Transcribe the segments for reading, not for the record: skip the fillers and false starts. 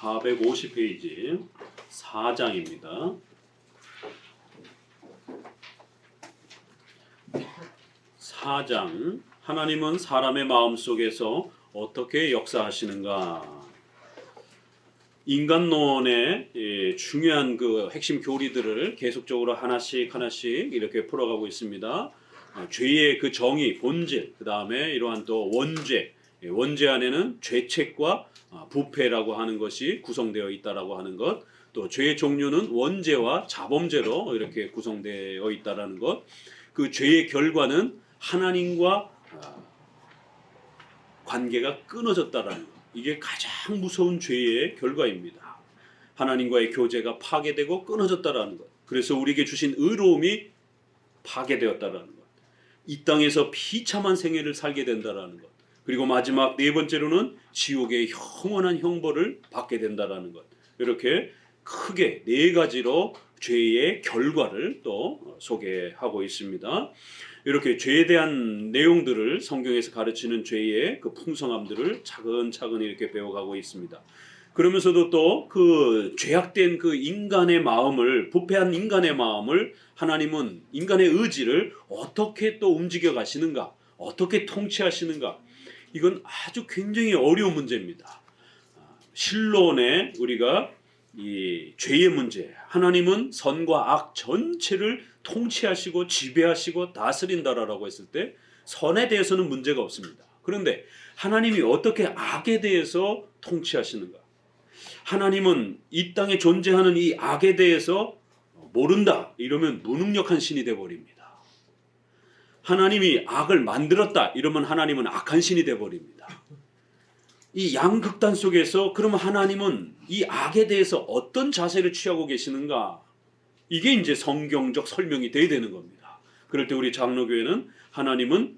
450페이지 4장입니다. 4장 하나님은 사람의 마음속에서 어떻게 역사하시는가? 인간론의 중요한 그 핵심 교리들을 계속적으로 하나씩 이렇게 풀어가고 있습니다. 죄의 그 정의, 본질, 그 다음에 이러한 또 원죄, 원죄 안에는 죄책과 부패라고 하는 것이 구성되어 있다라고 하는 것, 또 죄의 종류는 원죄와 자범죄로 이렇게 구성되어 있다라는 것, 그 죄의 결과는 하나님과 관계가 끊어졌다라는 것, 이게 가장 무서운 죄의 결과입니다. 하나님과의 교제가 파괴되고 끊어졌다라는 것, 그래서 우리에게 주신 의로움이 파괴되었다라는 것, 이 땅에서 비참한 생애를 살게 된다라는 것, 그리고 마지막 네 번째로는 지옥의 영원한 형벌을 받게 된다라는 것, 이렇게 크게 네 가지로 죄의 결과를 또 소개하고 있습니다. 이렇게 죄에 대한 내용들을 성경에서 가르치는 죄의 그 풍성함들을 차근차근 이렇게 배워가고 있습니다. 그러면서도 또 그 죄악된 그 인간의 마음을, 부패한 인간의 마음을 하나님은 인간의 의지를 어떻게 또 움직여 가시는가, 어떻게 통치하시는가, 이건 아주 굉장히 어려운 문제입니다. 신론에 우리가 이 죄의 문제, 하나님은 선과 악 전체를 통치하시고 지배하시고 다스린다라고 했을 때 선에 대해서는 문제가 없습니다. 그런데 하나님이 어떻게 악에 대해서 통치하시는가? 하나님은 이 땅에 존재하는 이 악에 대해서 모른다 이러면 무능력한 신이 되어버립니다. 하나님이 악을 만들었다 이러면 하나님은 악한 신이 되어버립니다. 이 양극단 속에서 그러면 하나님은 이 악에 대해서 어떤 자세를 취하고 계시는가? 이게 이제 성경적 설명이 돼야 되는 겁니다. 그럴 때 우리 장로교회는 하나님은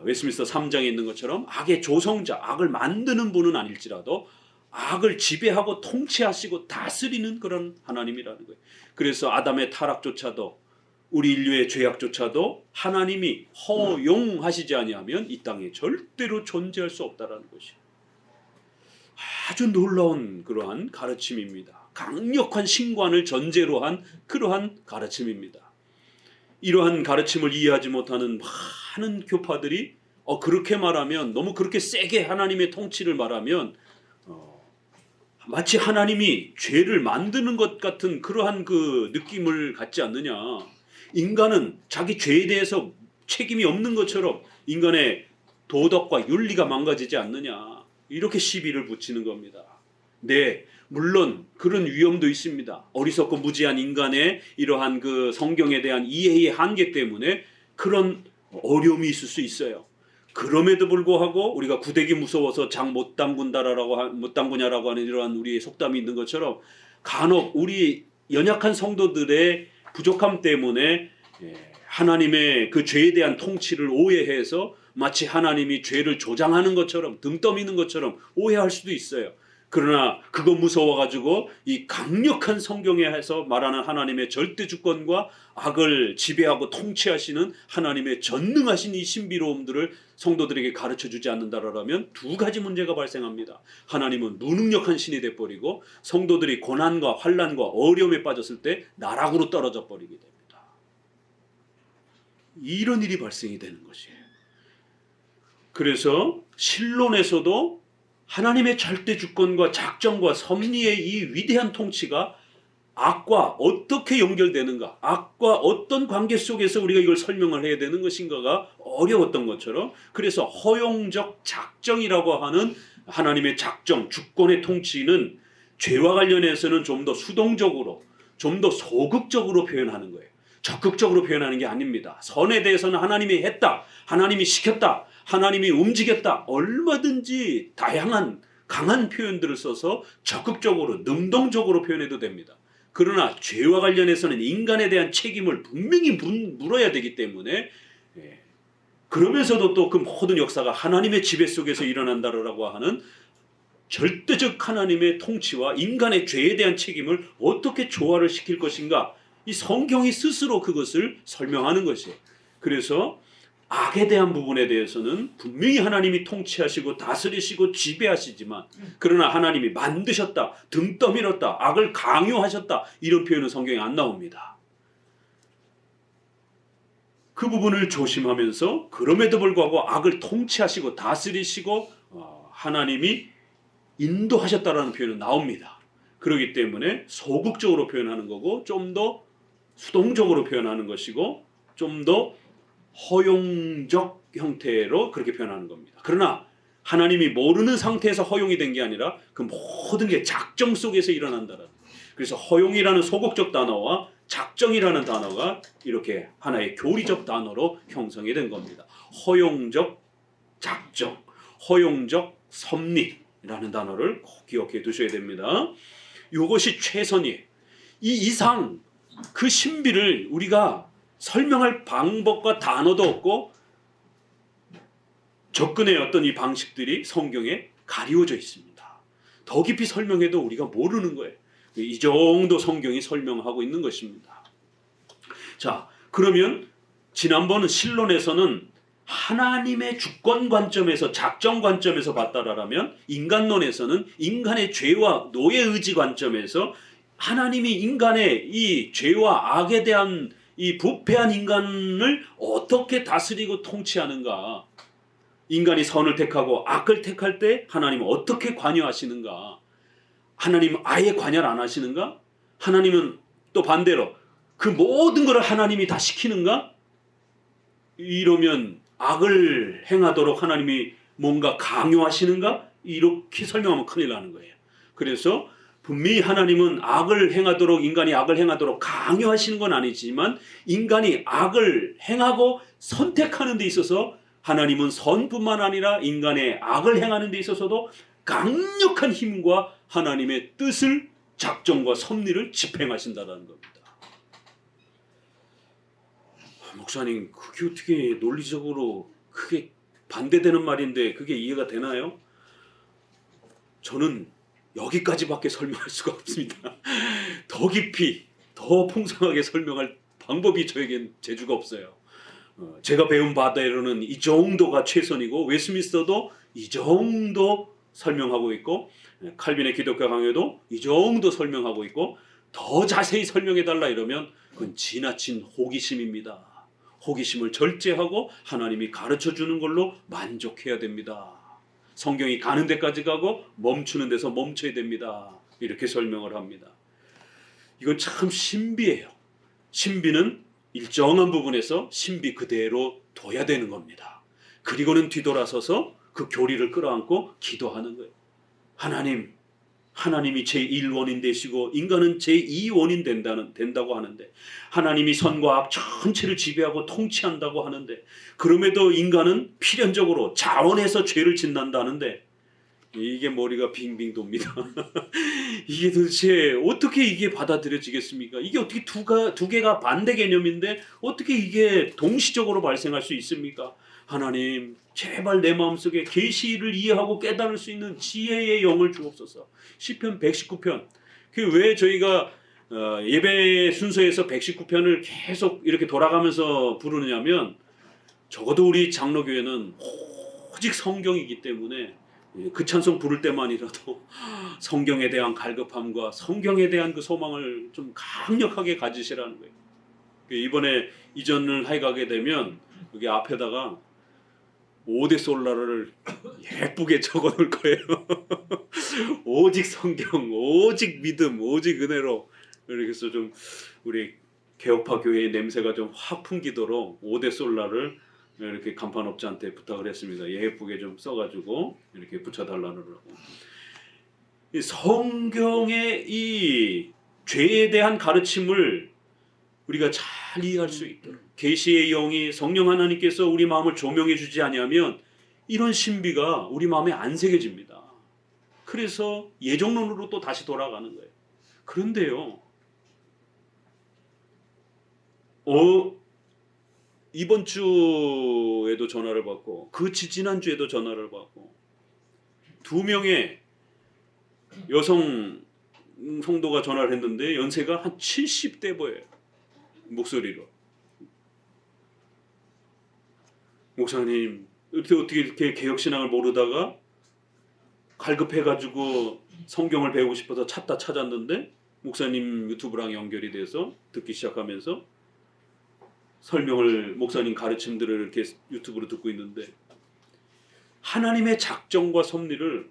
웨스민스터 3장에 있는 것처럼 악의 조성자, 악을 만드는 분은 아닐지라도 악을 지배하고 통치하시고 다스리는 그런 하나님이라는 거예요. 그래서 아담의 타락조차도 우리 인류의 죄악조차도 하나님이 허용하시지 아니하면 이 땅에 절대로 존재할 수 없다라는 것이에요. 아주 놀라운 그러한 가르침입니다. 강력한 신관을 전제로 한 그러한 가르침입니다. 이러한 가르침을 이해하지 못하는 많은 교파들이 그렇게 말하면, 너무 그렇게 세게 하나님의 통치를 말하면 마치 하나님이 죄를 만드는 것 같은 그러한 그 느낌을 갖지 않느냐. 인간은 자기 죄에 대해서 책임이 없는 것처럼 인간의 도덕과 윤리가 망가지지 않느냐, 이렇게 시비를 붙이는 겁니다. 네, 물론 그런 위험도 있습니다. 어리석고 무지한 인간의 이러한 그 성경에 대한 이해의 한계 때문에 그런 어려움이 있을 수 있어요. 그럼에도 불구하고 우리가 구데기 무서워서 장 못 담그냐라고 하는 이러한 우리의 속담이 있는 것처럼 간혹 우리 연약한 성도들의 부족함 때문에 하나님의 그 죄에 대한 통치를 오해해서 마치 하나님이 죄를 조장하는 것처럼, 등 떠미는 것처럼 오해할 수도 있어요. 그러나 그거 무서워가지고 이 강력한 성경에서 말하는 하나님의 절대 주권과 악을 지배하고 통치하시는 하나님의 전능하신 이 신비로움들을 성도들에게 가르쳐주지 않는다라면 두 가지 문제가 발생합니다. 하나님은 무능력한 신이 돼버리고 성도들이 고난과 환난과 어려움에 빠졌을 때 나락으로 떨어져 버리게 됩니다. 이런 일이 발생이 되는 것이에요. 그래서 신론에서도 하나님의 절대 주권과 작정과 섭리의 이 위대한 통치가 악과 어떻게 연결되는가, 악과 어떤 관계 속에서 우리가 이걸 설명을 해야 되는 것인가가 어려웠던 것처럼, 그래서 허용적 작정이라고 하는 하나님의 작정, 주권의 통치는 죄와 관련해서는 좀 더 수동적으로, 좀 더 소극적으로 표현하는 거예요. 적극적으로 표현하는 게 아닙니다. 선에 대해서는 하나님이 했다, 하나님이 시켰다, 하나님이 움직였다, 얼마든지 다양한 강한 표현들을 써서 적극적으로, 능동적으로 표현해도 됩니다. 그러나 죄와 관련해서는 인간에 대한 책임을 분명히 물어야 되기 때문에, 그러면서도 또 그 모든 역사가 하나님의 지배 속에서 일어난다라고 하는 절대적 하나님의 통치와 인간의 죄에 대한 책임을 어떻게 조화를 시킬 것인가, 이 성경이 스스로 그것을 설명하는 것이에요. 그래서 악에 대한 부분에 대해서는 분명히 하나님이 통치하시고 다스리시고 지배하시지만, 그러나 하나님이 만드셨다, 등 떠밀었다, 악을 강요하셨다, 이런 표현은 성경에 안 나옵니다. 그 부분을 조심하면서 그럼에도 불구하고 악을 통치하시고 다스리시고 하나님이 인도하셨다라는 표현은 나옵니다. 그렇기 때문에 소극적으로 표현하는 거고, 좀 더 수동적으로 표현하는 것이고, 좀 더 허용적 형태로 그렇게 표현하는 겁니다. 그러나 하나님이 모르는 상태에서 허용이 된 게 아니라 그 모든 게 작정 속에서 일어난다라는. 그래서 허용이라는 소극적 단어와 작정이라는 단어가 이렇게 하나의 교리적 단어로 형성이 된 겁니다. 허용적 작정, 허용적 섭리라는 단어를 꼭 기억해 두셔야 됩니다. 이것이 최선이에요. 이 이상 그 신비를 우리가 설명할 방법과 단어도 없고, 접근의 어떤 이 방식들이 성경에 가리워져 있습니다. 더 깊이 설명해도 우리가 모르는 거예요. 이 정도 성경이 설명하고 있는 것입니다. 자, 그러면 지난번 신론에서는 하나님의 주권 관점에서, 작정 관점에서 봤다라면, 인간론에서는 인간의 죄와 노예 의지 관점에서 하나님이 인간의 이 죄와 악에 대한 이 부패한 인간을 어떻게 다스리고 통치하는가, 인간이 선을 택하고 악을 택할 때 하나님은 어떻게 관여하시는가, 하나님은 아예 관여를 안 하시는가, 하나님은 또 반대로 그 모든 것을 하나님이 다 시키는가, 이러면 악을 행하도록 하나님이 뭔가 강요하시는가, 이렇게 설명하면 큰일 나는 거예요. 그래서 분명히 하나님은 악을 행하도록, 인간이 악을 행하도록 강요하시는 건 아니지만, 인간이 악을 행하고 선택하는 데 있어서 하나님은 선뿐만 아니라 인간의 악을 행하는 데 있어서도 강력한 힘과 하나님의 뜻을, 작정과 섭리를 집행하신다는 겁니다. 목사님, 그게 어떻게 논리적으로 그게 반대되는 말인데 그게 이해가 되나요? 저는 여기까지밖에 설명할 수가 없습니다. 더 깊이, 더 풍성하게 설명할 방법이 저에겐 재주가 없어요. 제가 배운 바대로는 이 정도가 최선이고, 웨스민스터도 이 정도 설명하고 있고, 칼빈의 기독교 강요도 이 정도 설명하고 있고, 더 자세히 설명해달라 이러면 그건 지나친 호기심입니다. 호기심을 절제하고 하나님이 가르쳐주는 걸로 만족해야 됩니다. 성경이 가는 데까지 가고 멈추는 데서 멈춰야 됩니다. 이렇게 설명을 합니다. 이건 참 신비예요. 신비는 일정한 부분에서 신비 그대로 둬야 되는 겁니다. 그리고는 뒤돌아서서 그 교리를 끌어안고 기도하는 거예요. 하나님이 제1원인 되시고 인간은 제2원인 된다고 하는데, 하나님이 선과 악 전체를 지배하고 통치한다고 하는데, 그럼에도 인간은 필연적으로 자원해서 죄를 짓는다는데, 이게 머리가 빙빙 돕니다. 이게 도대체 어떻게 이게 받아들여지겠습니까? 이게 어떻게 두 개가 반대 개념인데 어떻게 이게 동시적으로 발생할 수 있습니까? 하나님, 제발 내 마음속에 계시를 이해하고 깨달을 수 있는 지혜의 영을 주옵소서. 시편 119편. 그 왜 저희가 예배 순서에서 119편을 계속 이렇게 돌아가면서 부르느냐면, 적어도 우리 장로교회는 오직 성경이기 때문에 그 찬송 부를 때만이라도 성경에 대한 갈급함과 성경에 대한 그 소망을 좀 강력하게 가지시라는 거예요. 이번에 이전을 해가게 되면 여기 앞에다가 5대 솔라를 예쁘게 적어 놓을 거예요. 오직 성경, 오직 믿음, 오직 은혜로. 그래서 좀 우리 개혁파 교회의 냄새가 좀 확 풍기도록 5대 솔라를 이렇게 간판업자한테 부탁을 했습니다. 예쁘게 좀 써가지고 이렇게 붙여달라고. 성경의 이 죄에 대한 가르침을 우리가 잘 이해할 수 있도록, 계시의 영이 성령 하나님께서 우리 마음을 조명해 주지 아니하면 이런 신비가 우리 마음에 안 새겨집니다. 그래서 예정론으로 또 다시 돌아가는 거예요. 그런데요, 이번 주에도 전화를 받고 그 지난주에도 전화를 받고 2명의 여성 성도가 전화를 했는데 연세가 한 70대 보여요. 목소리로. 목사님 어떻게 이렇게 개혁신앙을 모르다가 갈급해가지고 성경을 배우고 싶어서 찾았는데 목사님 유튜브랑 연결이 돼서 듣기 시작하면서 설명을 목사님 가르침들을 이렇게 유튜브로 듣고 있는데 하나님의 작정과 섭리를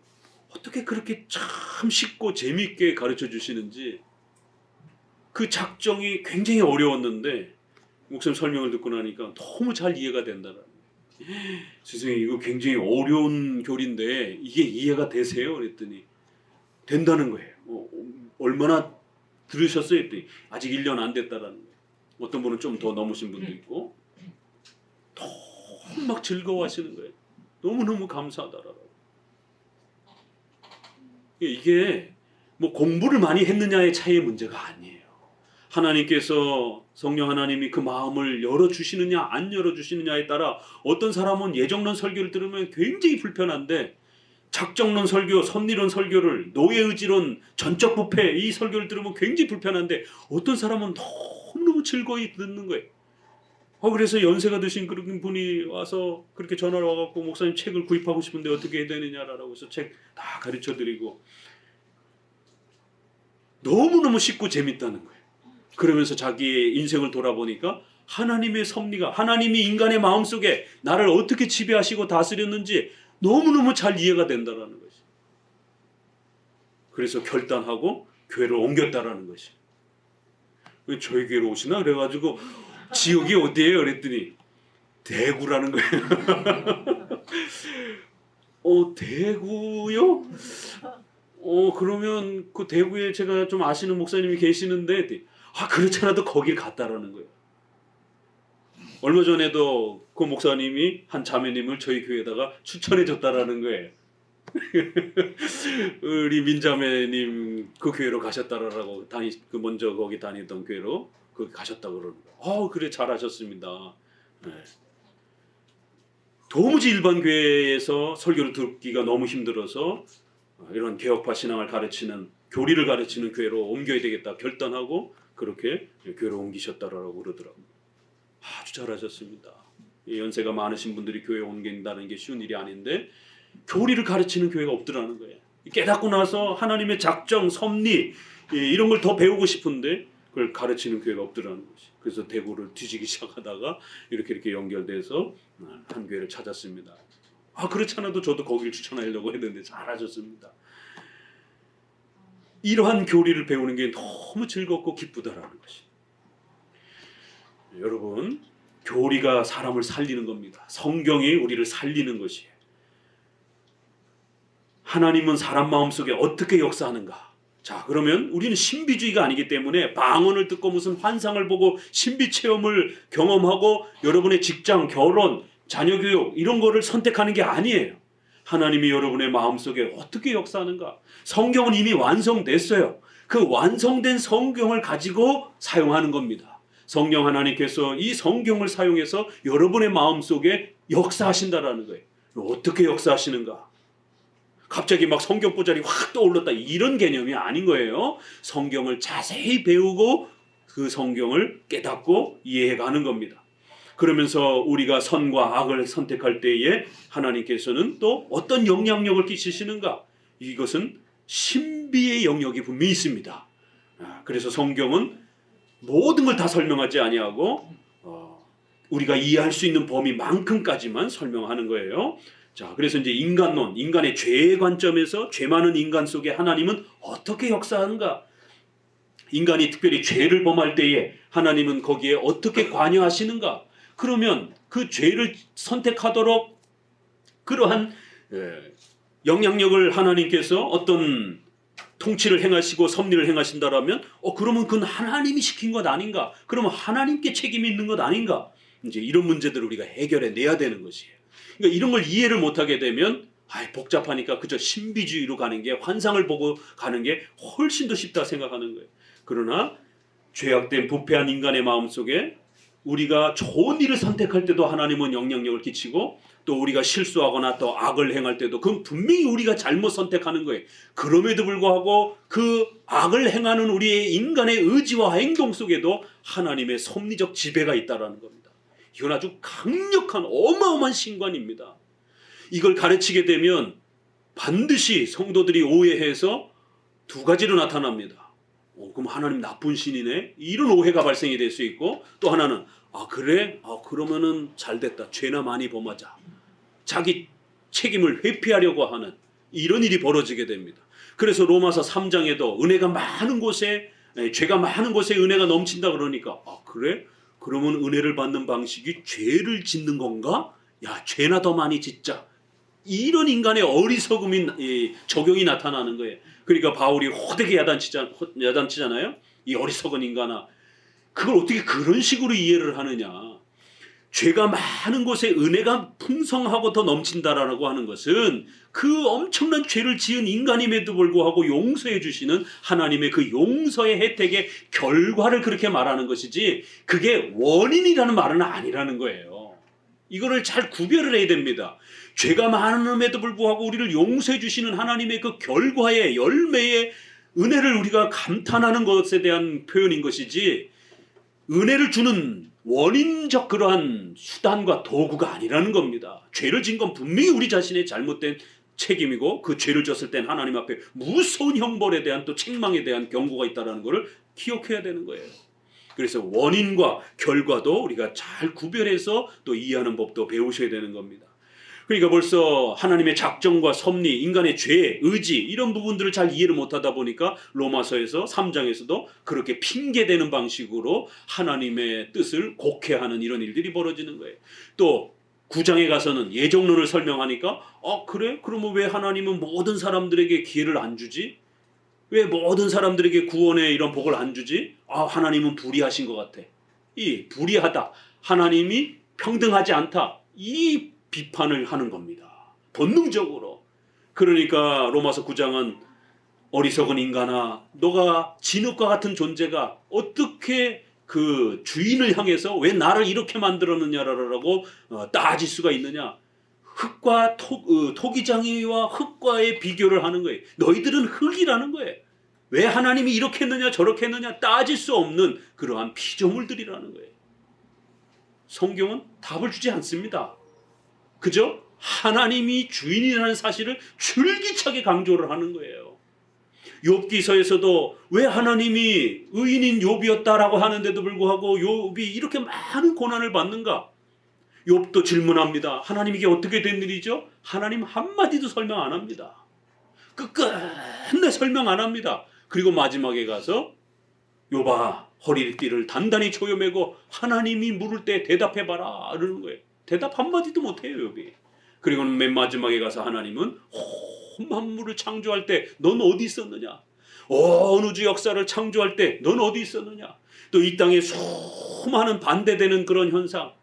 어떻게 그렇게 참 쉽고 재미있게 가르쳐 주시는지 그 작정이 굉장히 어려웠는데 목사님 설명을 듣고 나니까 너무 잘 이해가 된다는 거예요. 선생님 이거 굉장히 어려운 교리인데 이게 이해가 되세요? 그랬더니 된다는 거예요. 얼마나 들으셨어요? 했더니 아직 1년 안 됐다라는 거예요. 어떤 분은 좀 더 넘으신 분도 있고 너무 막 즐거워하시는 거예요. 너무너무 감사하다라고. 이게 뭐 공부를 많이 했느냐의 차이의 문제가 아니에요. 하나님께서 성령 하나님이 그 마음을 열어주시느냐 안 열어주시느냐에 따라 어떤 사람은 예정론 설교를 들으면 굉장히 불편한데 작정론 설교, 섭리론 설교를 노예의지론, 전적 부패 이 설교를 들으면 굉장히 불편한데 어떤 사람은 너무너무 즐거이 듣는 거예요. 그래서 연세가 드신 그런 분이 와서 그렇게 전화를 와갖고 목사님 책을 구입하고 싶은데 어떻게 해야 되느냐라고 해서 책 다 가르쳐드리고 너무너무 쉽고 재밌다는 거예요. 그러면서 자기의 인생을 돌아보니까 하나님의 섭리가 하나님이 인간의 마음속에 나를 어떻게 지배하시고 다스렸는지 너무너무 잘 이해가 된다는 것이. 그래서 결단하고 교회를 옮겼다라는 것이. 왜 저희 교회로 오시나? 그래가지고 지역이 어디예요? 그랬더니 대구라는 거예요. 대구요? 그러면 그 대구에 제가 좀 아시는 목사님이 계시는데 그렇지 않아도 거길 갔다라는 거예요. 얼마 전에도 그 목사님이 한 자매님을 저희 교회에다가 추천해 줬다라는 거예요. 우리 민자매님 그 교회로 가셨다라고 먼저 거기 다니던 교회로 거기 가셨다고 그러는 거예요. 그래 잘하셨습니다. 네. 도무지 일반 교회에서 설교를 듣기가 너무 힘들어서 이런 개혁파 신앙을 가르치는 교리를 가르치는 교회로 옮겨야 되겠다 결단하고 그렇게 교회로 옮기셨다라고 그러더라고요. 아주 잘하셨습니다. 연세가 많으신 분들이 교회에 옮긴다는 게 쉬운 일이 아닌데 교리를 가르치는 교회가 없더라는 거예요. 깨닫고 나서 하나님의 작정, 섭리 이런 걸 더 배우고 싶은데 그걸 가르치는 교회가 없더라는 것이. 그래서 대구를 뒤지기 시작하다가 이렇게 연결돼서 한 교회를 찾았습니다. 그렇지 않아도 저도 거기를 추천하려고 했는데 잘하셨습니다. 이러한 교리를 배우는 게 너무 즐겁고 기쁘다라는 것이. 여러분, 교리가 사람을 살리는 겁니다. 성경이 우리를 살리는 것이에요. 하나님은 사람 마음속에 어떻게 역사하는가? 자, 그러면 우리는 신비주의가 아니기 때문에 방언을 듣고 무슨 환상을 보고 신비 체험을 경험하고 여러분의 직장, 결혼, 자녀 교육 이런 거를 선택하는 게 아니에요. 하나님이 여러분의 마음속에 어떻게 역사하는가? 성경은 이미 완성됐어요. 그 완성된 성경을 가지고 사용하는 겁니다. 성령 하나님께서 이 성경을 사용해서 여러분의 마음속에 역사하신다라는 거예요. 어떻게 역사하시는가? 갑자기 막 성경 보자리 확 떠올랐다 이런 개념이 아닌 거예요. 성경을 자세히 배우고 그 성경을 깨닫고 이해해가는 겁니다. 그러면서 우리가 선과 악을 선택할 때에 하나님께서는 또 어떤 영향력을 끼치시는가? 이것은 신비의 영역이 분명히 있습니다. 그래서 성경은 모든 걸 다 설명하지 아니하고 우리가 이해할 수 있는 범위만큼까지만 설명하는 거예요. 자, 그래서 이제 인간론, 인간의 죄의 관점에서 죄 많은 인간 속에 하나님은 어떻게 역사하는가? 인간이 특별히 죄를 범할 때에 하나님은 거기에 어떻게 관여하시는가? 그러면 그 죄를 선택하도록 그러한 영향력을 하나님께서 어떤 통치를 행하시고 섭리를 행하신다라면 그러면 그건 하나님이 시킨 것 아닌가? 그러면 하나님께 책임이 있는 것 아닌가? 이제 이런 문제들을 우리가 해결해 내야 되는 것이에요. 그러니까 이런 걸 이해를 못하게 되면 복잡하니까 그저 신비주의로 가는 게 환상을 보고 가는 게 훨씬 더 쉽다 생각하는 거예요. 그러나 죄악된 부패한 인간의 마음속에 우리가 좋은 일을 선택할 때도 하나님은 영향력을 끼치고 또 우리가 실수하거나 또 악을 행할 때도 그건 분명히 우리가 잘못 선택하는 거예요. 그럼에도 불구하고 그 악을 행하는 우리의 인간의 의지와 행동 속에도 하나님의 섭리적 지배가 있다는 겁니다. 이건 아주 강력한 어마어마한 신관입니다. 이걸 가르치게 되면 반드시 성도들이 오해해서 두 가지로 나타납니다. 그럼 하나님 나쁜 신이네? 이런 오해가 발생이 될 수 있고, 또 하나는 그래? 그러면은 잘됐다. 죄나 많이 범하자. 자기 책임을 회피하려고 하는 이런 일이 벌어지게 됩니다. 그래서 로마서 3장에도 은혜가 많은 곳에 죄가 많은 곳에 은혜가 넘친다 그러니까 그래? 그러면 은혜를 받는 방식이 죄를 짓는 건가? 야, 죄나 더 많이 짓자. 이런 인간의 어리석음이 적용이 나타나는 거예요. 그러니까 바울이 호되게 야단치잖아요. 이 어리석은 인간아. 그걸 어떻게 그런 식으로 이해를 하느냐. 죄가 많은 곳에 은혜가 풍성하고 더 넘친다라고 하는 것은 그 엄청난 죄를 지은 인간임에도 불구하고 용서해 주시는 하나님의 그 용서의 혜택의 결과를 그렇게 말하는 것이지, 그게 원인이라는 말은 아니라는 거예요. 이거를 잘 구별을 해야 됩니다. 죄가 많음에도 불구하고 우리를 용서해 주시는 하나님의 그 결과의 열매의 은혜를 우리가 감탄하는 것에 대한 표현인 것이지, 은혜를 주는 원인적 그러한 수단과 도구가 아니라는 겁니다. 죄를 지은 건 분명히 우리 자신의 잘못된 책임이고, 그 죄를 졌을 땐 하나님 앞에 무서운 형벌에 대한 또 책망에 대한 경고가 있다는 것을 기억해야 되는 거예요. 그래서 원인과 결과도 우리가 잘 구별해서 또 이해하는 법도 배우셔야 되는 겁니다. 그러니까 벌써 하나님의 작정과 섭리, 인간의 죄, 의지 이런 부분들을 잘 이해를 못하다 보니까 로마서에서 3장에서도 그렇게 핑계대는 방식으로 하나님의 뜻을 곡해하는 이런 일들이 벌어지는 거예요. 또 9장에 가서는 예정론을 설명하니까 그래? 그러면 왜 하나님은 모든 사람들에게 기회를 안 주지? 왜 모든 사람들에게 구원의 이런 복을 안 주지? 하나님은 불의하신 것 같아. 이 불의하다, 하나님이 평등하지 않다, 이 비판을 하는 겁니다. 본능적으로. 그러니까 로마서 9장은 어리석은 인간아, 너가 진흙과 같은 존재가 어떻게 그 주인을 향해서 왜 나를 이렇게 만들었느냐라고 따질 수가 있느냐. 흙과 토기장이와 흙과의 비교를 하는 거예요. 너희들은 흙이라는 거예요. 왜 하나님이 이렇게 했느냐 저렇게 했느냐 따질 수 없는 그러한 피조물들이라는 거예요. 성경은 답을 주지 않습니다. 그저 하나님이 주인이라는 사실을 줄기차게 강조를 하는 거예요. 욥기서에서도 왜 하나님이 의인인 욥이었다라고 하는데도 불구하고 욥이 이렇게 많은 고난을 받는가? 욥도 질문합니다. 하나님 이게 어떻게 된 일이죠? 하나님 한마디도 설명 안 합니다. 끝끝내 설명 안 합니다. 그리고 마지막에 가서 욥아 허리띠를 단단히 조여매고 하나님이 물을 때 대답해봐라 이러는 거예요. 대답 한마디도 못해요 욥이. 그리고는 맨 마지막에 가서 하나님은 만물을 창조할 때 넌 어디 있었느냐? 온 우주 역사를 창조할 때 넌 어디 있었느냐? 또 이 땅에 수많은 반대되는 그런 현상,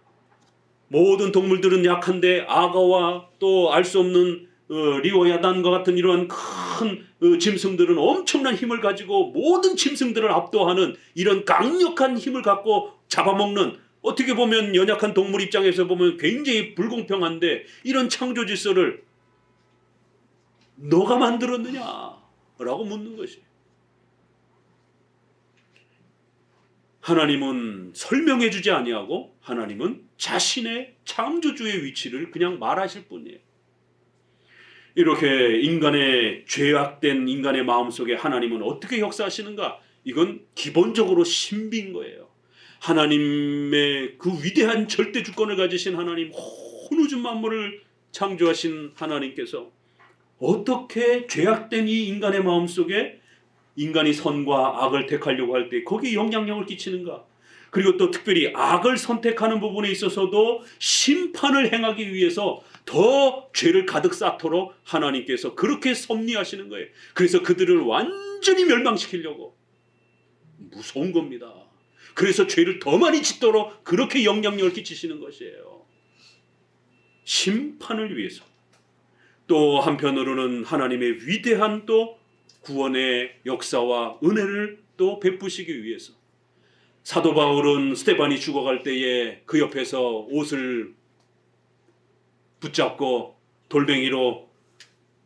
모든 동물들은 약한데 악어와 또 알 수 없는 리오야단과 같은 이러한 큰 짐승들은 엄청난 힘을 가지고 모든 짐승들을 압도하는 이런 강력한 힘을 갖고 잡아먹는, 어떻게 보면 연약한 동물 입장에서 보면 굉장히 불공평한데 이런 창조 질서를 너가 만들었느냐? 라고 묻는 것이. 하나님은 설명해 주지 아니하고 하나님은 자신의 창조주의 위치를 그냥 말하실 뿐이에요. 이렇게 인간의 죄악된 인간의 마음속에 하나님은 어떻게 역사하시는가? 이건 기본적으로 신비인 거예요. 하나님의 그 위대한 절대 주권을 가지신 하나님, 온 우주 만물을 창조하신 하나님께서 어떻게 죄악된 이 인간의 마음속에 인간이 선과 악을 택하려고 할 때 거기에 영향력을 끼치는가? 그리고 또 특별히 악을 선택하는 부분에 있어서도 심판을 행하기 위해서 더 죄를 가득 쌓도록 하나님께서 그렇게 섭리하시는 거예요. 그래서 그들을 완전히 멸망시키려고. 무서운 겁니다. 그래서 죄를 더 많이 짓도록 그렇게 영향력을 끼치시는 것이에요. 심판을 위해서. 또 한편으로는 하나님의 위대한 또 구원의 역사와 은혜를 또 베푸시기 위해서. 사도 바울은 스데반이 죽어갈 때에 그 옆에서 옷을 붙잡고 돌멩이로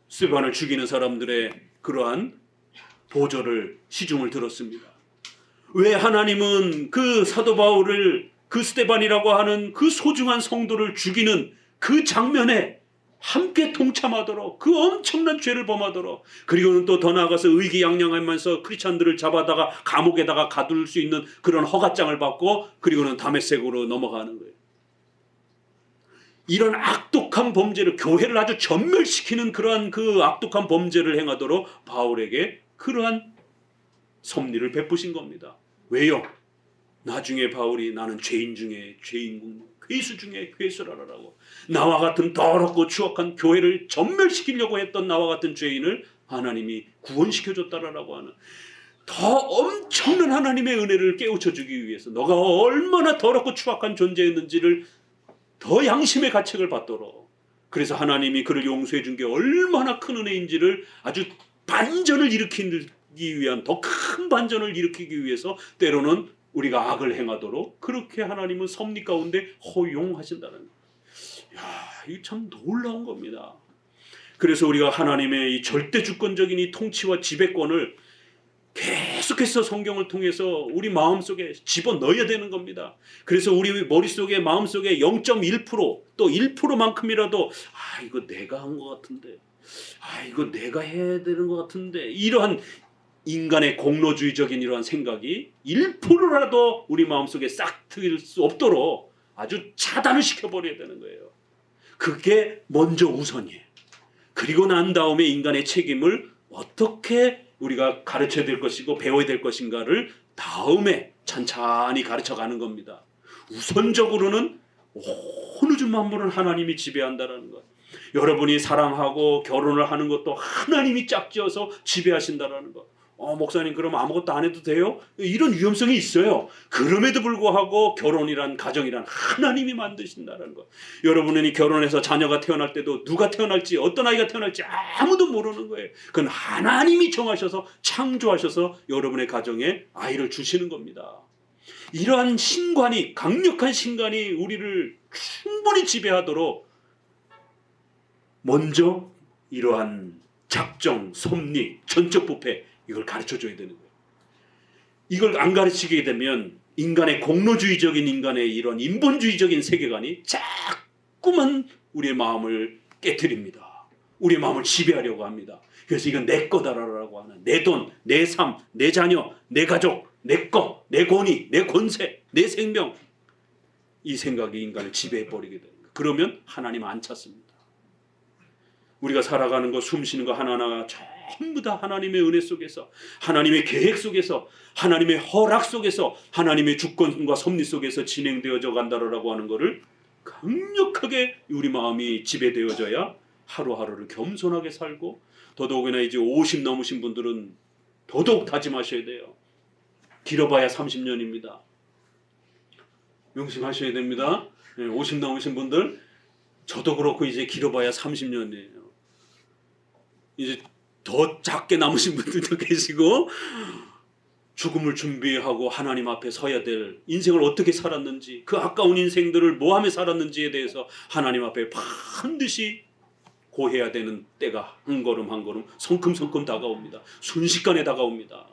스데반을 죽이는 사람들의 그러한 보조를 시중을 들었습니다. 왜 하나님은 그 사도 바울을 그 스데반이라고 하는 그 소중한 성도를 죽이는 그 장면에 함께 동참하도록, 그 엄청난 죄를 범하도록, 그리고는 또 더 나아가서 의기양양하면서 크리스찬들을 잡아다가 감옥에다가 가둘 수 있는 그런 허가장을 받고, 그리고는 다메섹으로 넘어가는 거예요. 이런 악독한 범죄를, 교회를 아주 전멸시키는 그러한 그 악독한 범죄를 행하도록 바울에게 그러한 섭리를 베푸신 겁니다. 왜요? 나중에 바울이 나는 죄인 중에 죄인, 괴수 중에 괴수라라고, 나와 같은 더럽고 추악한 교회를 전멸시키려고 했던 나와 같은 죄인을 하나님이 구원시켜줬다라고 하는 더 엄청난 하나님의 은혜를 깨우쳐주기 위해서 너가 얼마나 더럽고 추악한 존재였는지를 더 양심의 가책을 받도록, 그래서 하나님이 그를 용서해 준 게 얼마나 큰 은혜인지를 아주 반전을 일으키기 위한, 더 큰 반전을 일으키기 위해서 때로는 우리가 악을 행하도록 그렇게 하나님은 섭리 가운데 허용하신다는 거예요. 이거 참 놀라운 겁니다. 그래서 우리가 하나님의 이 절대 주권적인 이 통치와 지배권을 계속해서 성경을 통해서 우리 마음속에 집어넣어야 되는 겁니다. 그래서 우리 머릿속에, 마음속에 0.1%, 또 1%만큼이라도 이거 내가 한 것 같은데, 이거 내가 해야 되는 것 같은데, 이러한 인간의 공로주의적인 이러한 생각이 1%라도 우리 마음속에 싹 트일 수 없도록 아주 차단을 시켜버려야 되는 거예요. 그게 먼저 우선이에요. 그리고 난 다음에 인간의 책임을 어떻게 우리가 가르쳐야 될 것이고 배워야 될 것인가를 다음에 찬찬히 가르쳐가는 겁니다. 우선적으로는 온 우주 만물은 하나님이 지배한다는 것. 여러분이 사랑하고 결혼을 하는 것도 하나님이 짝지어서 지배하신다는 것. 목사님 그럼 아무것도 안 해도 돼요? 이런 위험성이 있어요. 그럼에도 불구하고 결혼이란, 가정이란 하나님이 만드신다는 것. 여러분이 결혼해서 자녀가 태어날 때도 누가 태어날지, 어떤 아이가 태어날지 아무도 모르는 거예요. 그건 하나님이 정하셔서, 창조하셔서 여러분의 가정에 아이를 주시는 겁니다. 이러한 신관이, 강력한 신관이 우리를 충분히 지배하도록 먼저 이러한 작정, 섭리, 전적 부패, 이걸 가르쳐줘야 되는 거예요. 이걸 안 가르치게 되면 인간의 공로주의적인, 인간의 이런 인본주의적인 세계관이 자꾸만 우리의 마음을 깨트립니다. 우리의 마음을 지배하려고 합니다. 그래서 이건 내 거다라고 하는, 내 돈, 내 삶, 내 자녀, 내 가족, 내 거, 내 권위, 내 권세, 내 생명, 이 생각이 인간을 지배해버리게 되는 거예요. 그러면 하나님 안 찾습니다. 우리가 살아가는 것, 숨쉬는 것 하나하나 전부 다 하나님의 은혜 속에서, 하나님의 계획 속에서, 하나님의 허락 속에서, 하나님의 주권과 섭리 속에서 진행되어져 간다라고 하는 것을 강력하게 우리 마음이 지배되어져야 하루하루를 겸손하게 살고, 더더욱이나 이제 50 넘으신 분들은 더더욱 다짐하셔야 돼요. 길어봐야 30년입니다. 명심하셔야 됩니다. 50 넘으신 분들, 저도 그렇고 이제 길어봐야 30년이에요. 이제 더 작게 남으신 분들도 계시고, 죽음을 준비하고 하나님 앞에 서야 될, 인생을 어떻게 살았는지, 그 아까운 인생들을 뭐하며 살았는지에 대해서 하나님 앞에 반드시 고해야 되는 때가 한 걸음 한 걸음 성큼성큼 다가옵니다. 순식간에 다가옵니다.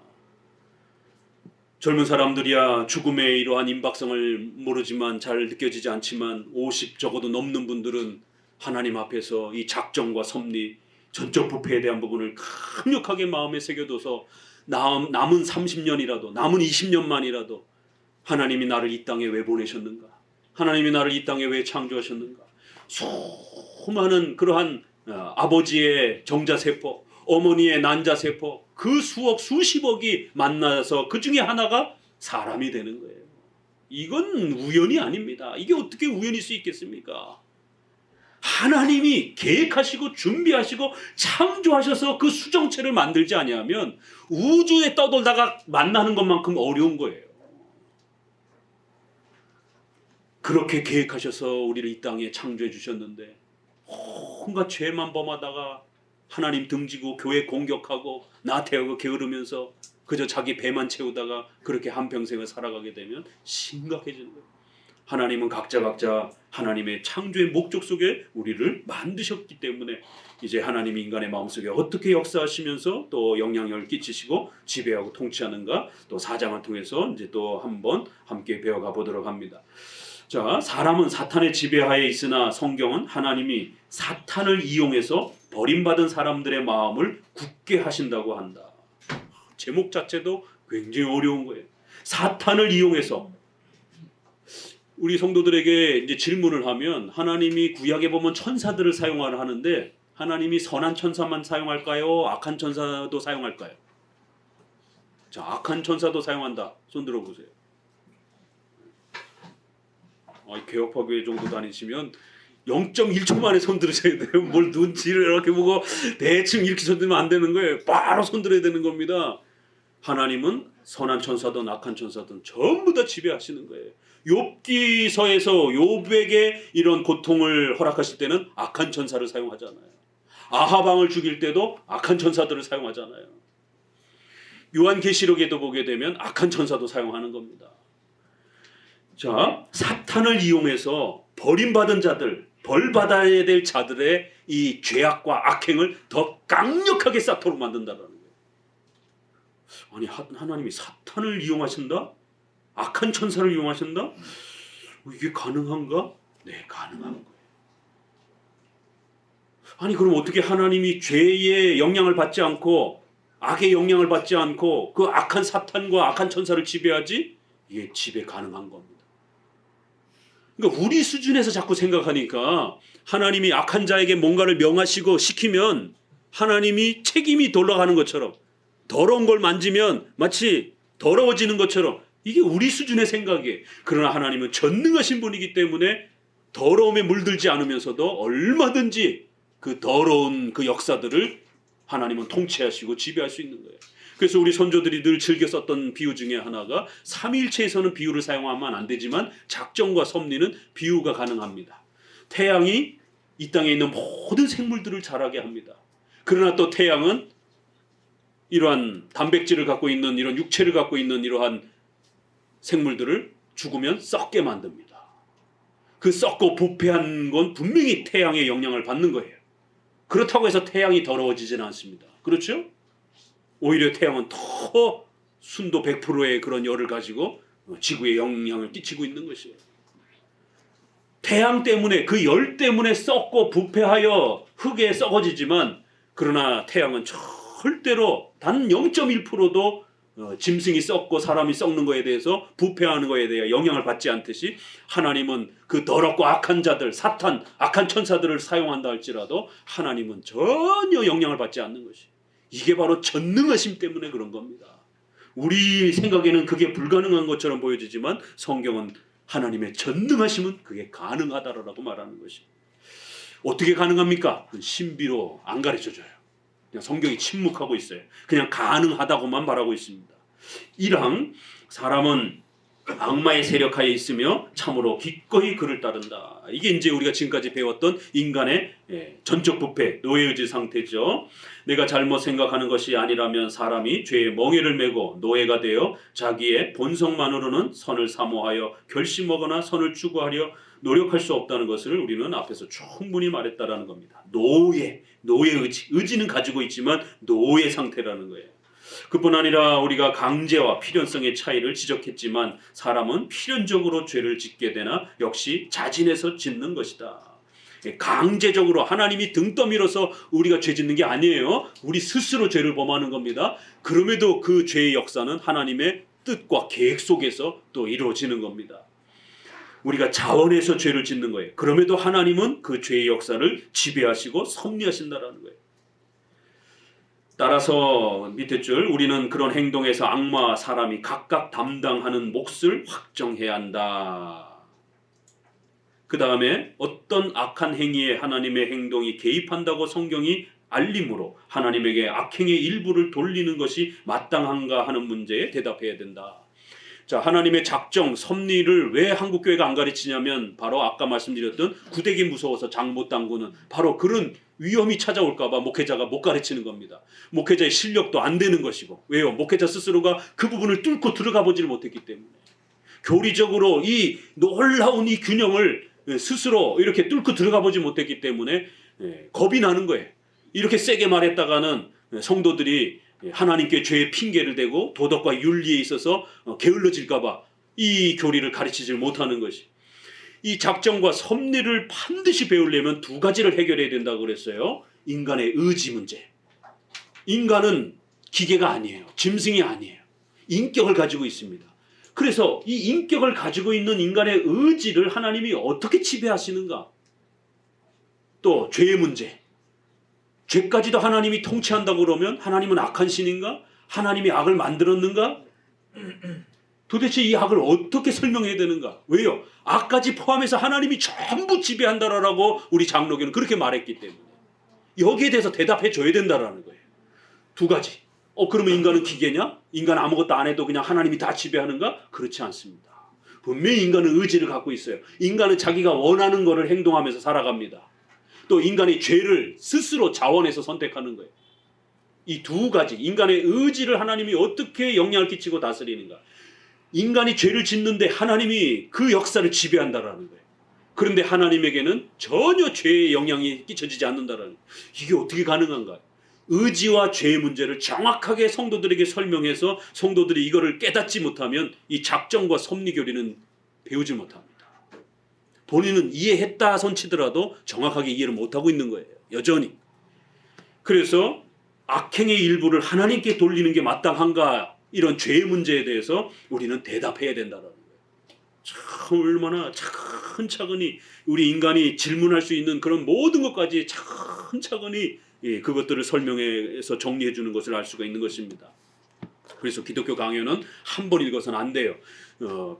젊은 사람들이야 죽음의 이러한 임박성을 모르지만, 잘 느껴지지 않지만 50 적어도 넘는 분들은 하나님 앞에서 이 작정과 섭리, 전적 부패에 대한 부분을 강력하게 마음에 새겨둬서 남은 30년이라도, 남은 20년만이라도 하나님이 나를 이 땅에 왜 보내셨는가? 하나님이 나를 이 땅에 왜 창조하셨는가? 수많은 그러한 아버지의 정자세포, 어머니의 난자세포, 그 수억, 수십억이 만나서 그 중에 하나가 사람이 되는 거예요. 이건 우연이 아닙니다. 이게 어떻게 우연일 수 있겠습니까? 하나님이 계획하시고 준비하시고 창조하셔서 그 수정체를 만들지 아니하면 우주에 떠돌다가 만나는 것만큼 어려운 거예요. 그렇게 계획하셔서 우리를 이 땅에 창조해 주셨는데, 온갖 죄만 범하다가 하나님 등지고 교회 공격하고 나태하고 게으르면서 그저 자기 배만 채우다가 그렇게 한평생을 살아가게 되면 심각해지는 거예요. 하나님은 각자 하나님의 창조의 목적 속에 우리를 만드셨기 때문에 이제 하나님이 인간의 마음속에 어떻게 역사하시면서 또 영향력을 끼치시고 지배하고 통치하는가, 또 4장을 통해서 이제 또 한번 함께 배워가 보도록 합니다. 자, 사람은 사탄의 지배하에 있으나 성경은 하나님이 사탄을 이용해서 버림받은 사람들의 마음을 굳게 하신다고 한다. 제목 자체도 굉장히 어려운 거예요. 사탄을 이용해서. 우리 성도들에게 이제 질문을 하면 하나님이 구약에 보면 천사들을 사용하는데 하나님이 선한 천사만 사용할까요? 악한 천사도 사용할까요? 자, 악한 천사도 사용한다. 손 들어보세요. 개혁파교회 정도 다니시면 0.1초 만에 손 들으셔야 돼요. 뭘 눈치를 이렇게 보고 대충 이렇게 손 들면 안 되는 거예요. 바로 손 들어야 되는 겁니다. 하나님은 선한 천사든 악한 천사든 전부 다 지배하시는 거예요. 욥기서에서 욥에게 이런 고통을 허락하실 때는 악한 천사를 사용하잖아요. 아하방을 죽일 때도 악한 천사들을 사용하잖아요. 요한계시록에도 보게 되면 악한 천사도 사용하는 겁니다. 자, 사탄을 이용해서 버림받은 자들, 벌받아야 될 자들의 이 죄악과 악행을 더 강력하게 쌓도록 만든다는 거예요. 아니, 하나님이 사탄을 이용하신다? 악한 천사를 이용하신다? 이게 가능한가? 네, 가능한 거예요. 아니, 그럼 어떻게 하나님이 죄의 영향을 받지 않고 악의 영향을 받지 않고 그 악한 사탄과 악한 천사를 지배하지? 이게 지배 가능한 겁니다. 그러니까 우리 수준에서 자꾸 생각하니까 하나님이 악한 자에게 뭔가를 명하시고 시키면 하나님이 책임이 돌아가는 것처럼, 더러운 걸 만지면 마치 더러워지는 것처럼, 이게 우리 수준의 생각이에요. 그러나 하나님은 전능하신 분이기 때문에 더러움에 물들지 않으면서도 얼마든지 그 더러운 그 역사들을 하나님은 통치하시고 지배할 수 있는 거예요. 그래서 우리 선조들이 늘 즐겨 썼던 비유 중에 하나가, 삼위일체에서는 비유를 사용하면 안 되지만 작정과 섭리는 비유가 가능합니다. 태양이 이 땅에 있는 모든 생물들을 자라게 합니다. 그러나 또 태양은 이러한 단백질을 갖고 있는, 이런 육체를 갖고 있는 이러한 생물들을 죽으면 썩게 만듭니다. 그 썩고 부패한 건 분명히 태양의 영향을 받는 거예요. 그렇다고 해서 태양이 더러워지지는 않습니다. 그렇죠? 오히려 태양은 더 순도 100%의 그런 열을 가지고 지구에 영향을 끼치고 있는 것이에요. 태양 때문에, 그 열 때문에 썩고 부패하여 흙에 썩어지지만, 그러나 태양은 절대로 단 0.1%도 짐승이 썩고 사람이 썩는 거에 대해서, 부패하는 거에 대해 영향을 받지 않듯이 하나님은 그 더럽고 악한 자들, 사탄, 악한 천사들을 사용한다 할지라도 하나님은 전혀 영향을 받지 않는 것이, 이게 바로 전능하심 때문에 그런 겁니다. 우리 생각에는 그게 불가능한 것처럼 보여지지만 성경은 하나님의 전능하심은 그게 가능하다라고 말하는 것이. 어떻게 가능합니까? 신비로 안 가르쳐줘요. 그냥 성경이 침묵하고 있어요. 그냥 가능하다고만 말하고 있습니다. 1항, 사람은 악마의 세력하에 있으며 참으로 기꺼이 그를 따른다. 이게 이제 우리가 지금까지 배웠던 인간의 전적 부패, 노예의지 상태죠. 내가 잘못 생각하는 것이 아니라면 사람이 죄의 멍에를 메고 노예가 되어 자기의 본성만으로는 선을 사모하여 결심하거나 선을 추구하려 노력할 수 없다는 것을 우리는 앞에서 충분히 말했다라는 겁니다. 노예의지, 의지는 가지고 있지만 노예 상태라는 거예요. 그뿐 아니라 우리가 강제와 필연성의 차이를 지적했지만 사람은 필연적으로 죄를 짓게 되나 역시 자진해서 짓는 것이다. 강제적으로 하나님이 등 떠밀어서 우리가 죄 짓는 게 아니에요. 우리 스스로 죄를 범하는 겁니다. 그럼에도 그 죄의 역사는 하나님의 뜻과 계획 속에서 또 이루어지는 겁니다. 우리가 자원해서 죄를 짓는 거예요. 그럼에도 하나님은 그 죄의 역사를 지배하시고 섭리하신다라는 거예요. 따라서 밑에 줄, 우리는 그런 행동에서 악마와 사람이 각각 담당하는 몫을 확정해야 한다. 그 다음에 어떤 악한 행위에 하나님의 행동이 개입한다고 성경이 알림으로 하나님에게 악행의 일부를 돌리는 것이 마땅한가 하는 문제에 대답해야 된다. 자, 하나님의 작정, 섭리를 왜 한국교회가 안 가르치냐면 바로 아까 말씀드렸던 구데기 무서워서 장 못 담그는 바로 그런 위험이 찾아올까 봐 목회자가 못 가르치는 겁니다. 목회자의 실력도 안 되는 것이고. 왜요? 목회자 스스로가 그 부분을 뚫고 들어가 보지를 못했기 때문에. 교리적으로 이 놀라운 이 균형을 스스로 이렇게 뚫고 들어가 보지 못했기 때문에 겁이 나는 거예요. 이렇게 세게 말했다가는 성도들이 하나님께 죄의 핑계를 대고 도덕과 윤리에 있어서 게을러질까봐 이 교리를 가르치지 못하는 것이. 이 작정과 섭리를 반드시 배우려면 두 가지를 해결해야 된다고 그랬어요. 인간의 의지 문제. 인간은 기계가 아니에요. 짐승이 아니에요. 인격을 가지고 있습니다. 그래서 이 인격을 가지고 있는 인간의 의지를 하나님이 어떻게 지배하시는가? 또 죄의 문제. 죄까지도 하나님이 통치한다고 그러면 하나님은 악한 신인가? 하나님이 악을 만들었는가? 도대체 이 악을 어떻게 설명해야 되는가? 왜요? 악까지 포함해서 하나님이 전부 지배한다라고 우리 장로교는 그렇게 말했기 때문에 여기에 대해서 대답해 줘야 된다라는 거예요. 두 가지. 그러면 인간은 기계냐? 인간 아무것도 안 해도 그냥 하나님이 다 지배하는가? 그렇지 않습니다. 분명히 인간은 의지를 갖고 있어요. 인간은 자기가 원하는 것을 행동하면서 살아갑니다. 또 인간의 죄를 스스로 자원해서 선택하는 거예요. 이 두 가지, 인간의 의지를 하나님이 어떻게 영향을 끼치고 다스리는가? 인간이 죄를 짓는데 하나님이 그 역사를 지배한다라는 거예요. 그런데 하나님에게는 전혀 죄의 영향이 끼쳐지지 않는다라는 거예요. 이게 어떻게 가능한가? 의지와 죄의 문제를 정확하게 성도들에게 설명해서 성도들이 이거를 깨닫지 못하면 이 작정과 섭리 교리는 배우지 못합니다. 본인은 이해했다 손치더라도 정확하게 이해를 못하고 있는 거예요. 여전히. 그래서 악행의 일부를 하나님께 돌리는 게 마땅한가? 이런 죄의 문제에 대해서 우리는 대답해야 된다는 거예요. 참 얼마나 차근차근히 우리 인간이 질문할 수 있는 그런 모든 것까지 차근차근히 그것들을 설명해서 정리해 주는 것을 알 수가 있는 것입니다. 그래서 기독교 강연은 한 번 읽어서는 안 돼요.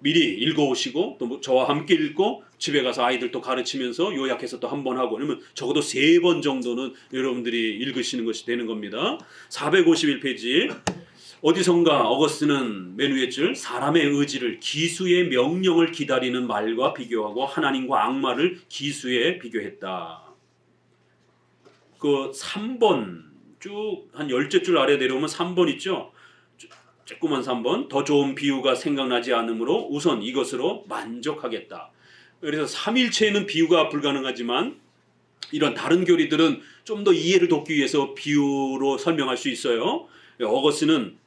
미리 읽어오시고 또 저와 함께 읽고 집에 가서 아이들 또 가르치면서 요약해서 또 한 번 하고 그러면 적어도 3번 정도는 여러분들이 읽으시는 것이 되는 겁니다. 451페이지 어디선가 어거스틴은 맨 위에 줄 사람의 의지를 기수의 명령을 기다리는 말과 비교하고 하나님과 악마를 기수에 비교했다. 그 3번 쭉 한 10째 줄 아래 내려오면 3번 있죠. 조그만 3번 더 좋은 비유가 생각나지 않으므로 우선 이것으로 만족하겠다. 그래서 삼일체에는 비유가 불가능하지만 이런 다른 교리들은 좀 더 이해를 돕기 위해서 비유로 설명할 수 있어요. 어거스틴은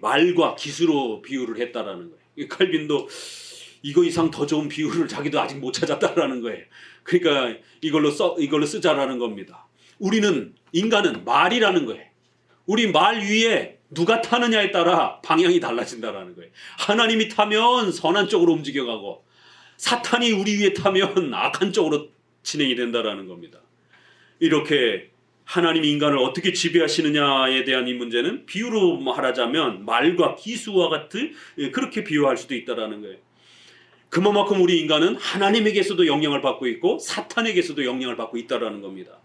말과 기수로 비유를 했다라는 거예요. 칼빈도 이거 이상 더 좋은 비유를 자기도 아직 못 찾았다라는 거예요. 그러니까 이걸로 쓰자라는 겁니다. 우리는 인간은 말이라는 거예요. 우리 말 위에 누가 타느냐에 따라 방향이 달라진다라는 거예요. 하나님이 타면 선한 쪽으로 움직여가고 사탄이 우리 위에 타면 악한 쪽으로 진행이 된다라는 겁니다. 이렇게 하나님이 인간을 어떻게 지배하시느냐에 대한 이 문제는 비유로 말하자면 말과 기수와 같은 그렇게 비유할 수도 있다라는 거예요. 그만큼 우리 인간은 하나님에게서도 영향을 받고 있고 사탄에게서도 영향을 받고 있다라는 겁니다.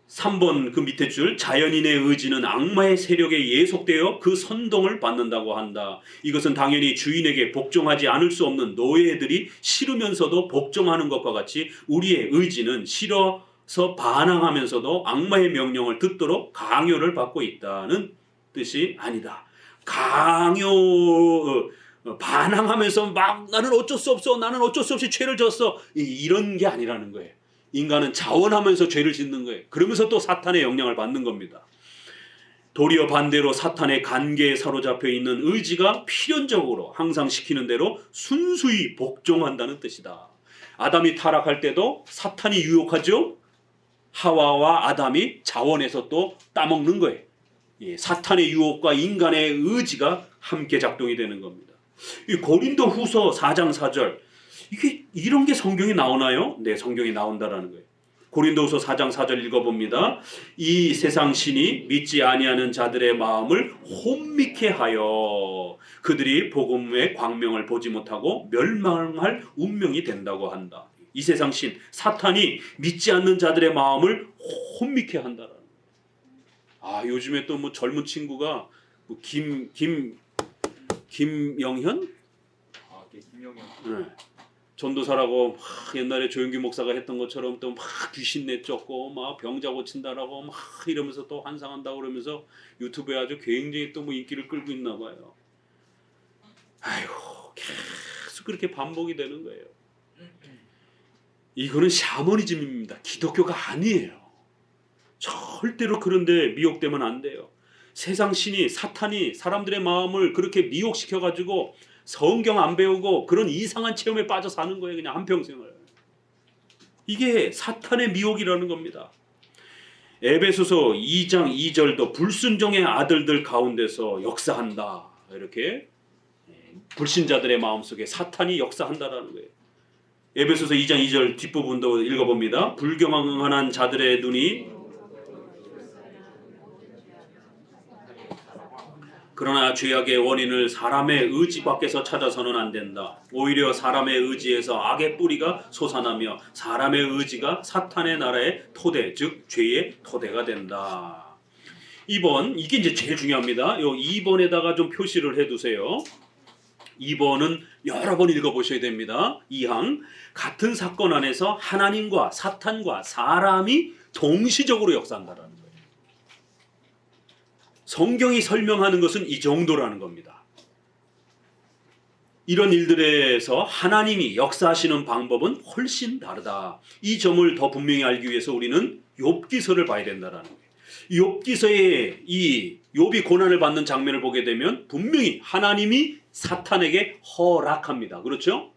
3번 그 밑에 줄 자연인의 의지는 악마의 세력에 예속되어 그 선동을 받는다고 한다. 이것은 당연히 주인에게 복종하지 않을 수 없는 노예들이 싫으면서도 복종하는 것과 같이 우리의 의지는 싫어서 반항하면서도 악마의 명령을 듣도록 강요를 받고 있다는 뜻이 아니다. 반항하면서 막 나는 어쩔 수 없어, 나는 어쩔 수 없이 죄를 졌어, 이런 게 아니라는 거예요. 인간은 자원하면서 죄를 짓는 거예요. 그러면서 또 사탄의 영향을 받는 겁니다. 도리어 반대로 사탄의 관계에 사로잡혀 있는 의지가 필연적으로 항상 시키는 대로 순수히 복종한다는 뜻이다. 아담이 타락할 때도 사탄이 유혹하죠. 하와와 아담이 자원해서 또 따먹는 거예요. 사탄의 유혹과 인간의 의지가 함께 작동이 되는 겁니다. 이 고린도 후서 4장 4절 이게 이런 게 성경에 나오나요? 네, 성경에 나온다라는 거예요. 고린도후서 4장 4절 읽어봅니다. 이 세상 신이 믿지 아니하는 자들의 마음을 혼미케 하여 그들이 복음의 광명을 보지 못하고 멸망할 운명이 된다고 한다. 이 세상 신 사탄이 믿지 않는 자들의 마음을 혼미케 한다라는 거예요. 요즘에 또 뭐 젊은 친구가 뭐 김영현? 김영현. 네. 전도사라고 옛날에 조용기 목사가 했던 것처럼 또 막 귀신 내쫓고 막 병자 고친다라고 막 이러면서 또 환상한다고 그러면서 유튜브에 아주 굉장히 또 뭐 인기를 끌고 있나 봐요. 아이고, 계속 그렇게 반복이 되는 거예요. 이거는 샤머니즘입니다. 기독교가 아니에요. 절대로 그런데 미혹되면 안 돼요. 세상 신이, 사탄이 사람들의 마음을 그렇게 미혹시켜가지고 성경 안 배우고 그런 이상한 체험에 빠져 사는 거예요. 그냥 한평생을. 이게 사탄의 미혹이라는 겁니다. 에베소서 2장 2절도 불순종의 아들들 가운데서 역사한다. 이렇게 불신자들의 마음속에 사탄이 역사한다라는 거예요. 에베소서 2장 2절 뒷부분도 읽어봅니다. 불경건한 자들의 눈이 그러나 죄악의 원인을 사람의 의지 밖에서 찾아서는 안 된다. 오히려 사람의 의지에서 악의 뿌리가 솟아나며 사람의 의지가 사탄의 나라의 토대, 즉 죄의 토대가 된다. 2번, 이게 이제 제일 중요합니다. 요 2번에다가 좀 표시를 해두세요. 2번은 여러 번 읽어보셔야 됩니다. 2항, 같은 사건 안에서 하나님과 사탄과 사람이 동시적으로 역사한다라는 거예요. 성경이 설명하는 것은 이 정도라는 겁니다. 이런 일들에서 하나님이 역사하시는 방법은 훨씬 다르다. 이 점을 더 분명히 알기 위해서 우리는 욥기서를 봐야 된다라는 거예요. 욥기서의 이 욥이 고난을 받는 장면을 보게 되면 분명히 하나님이 사탄에게 허락합니다. 그렇죠?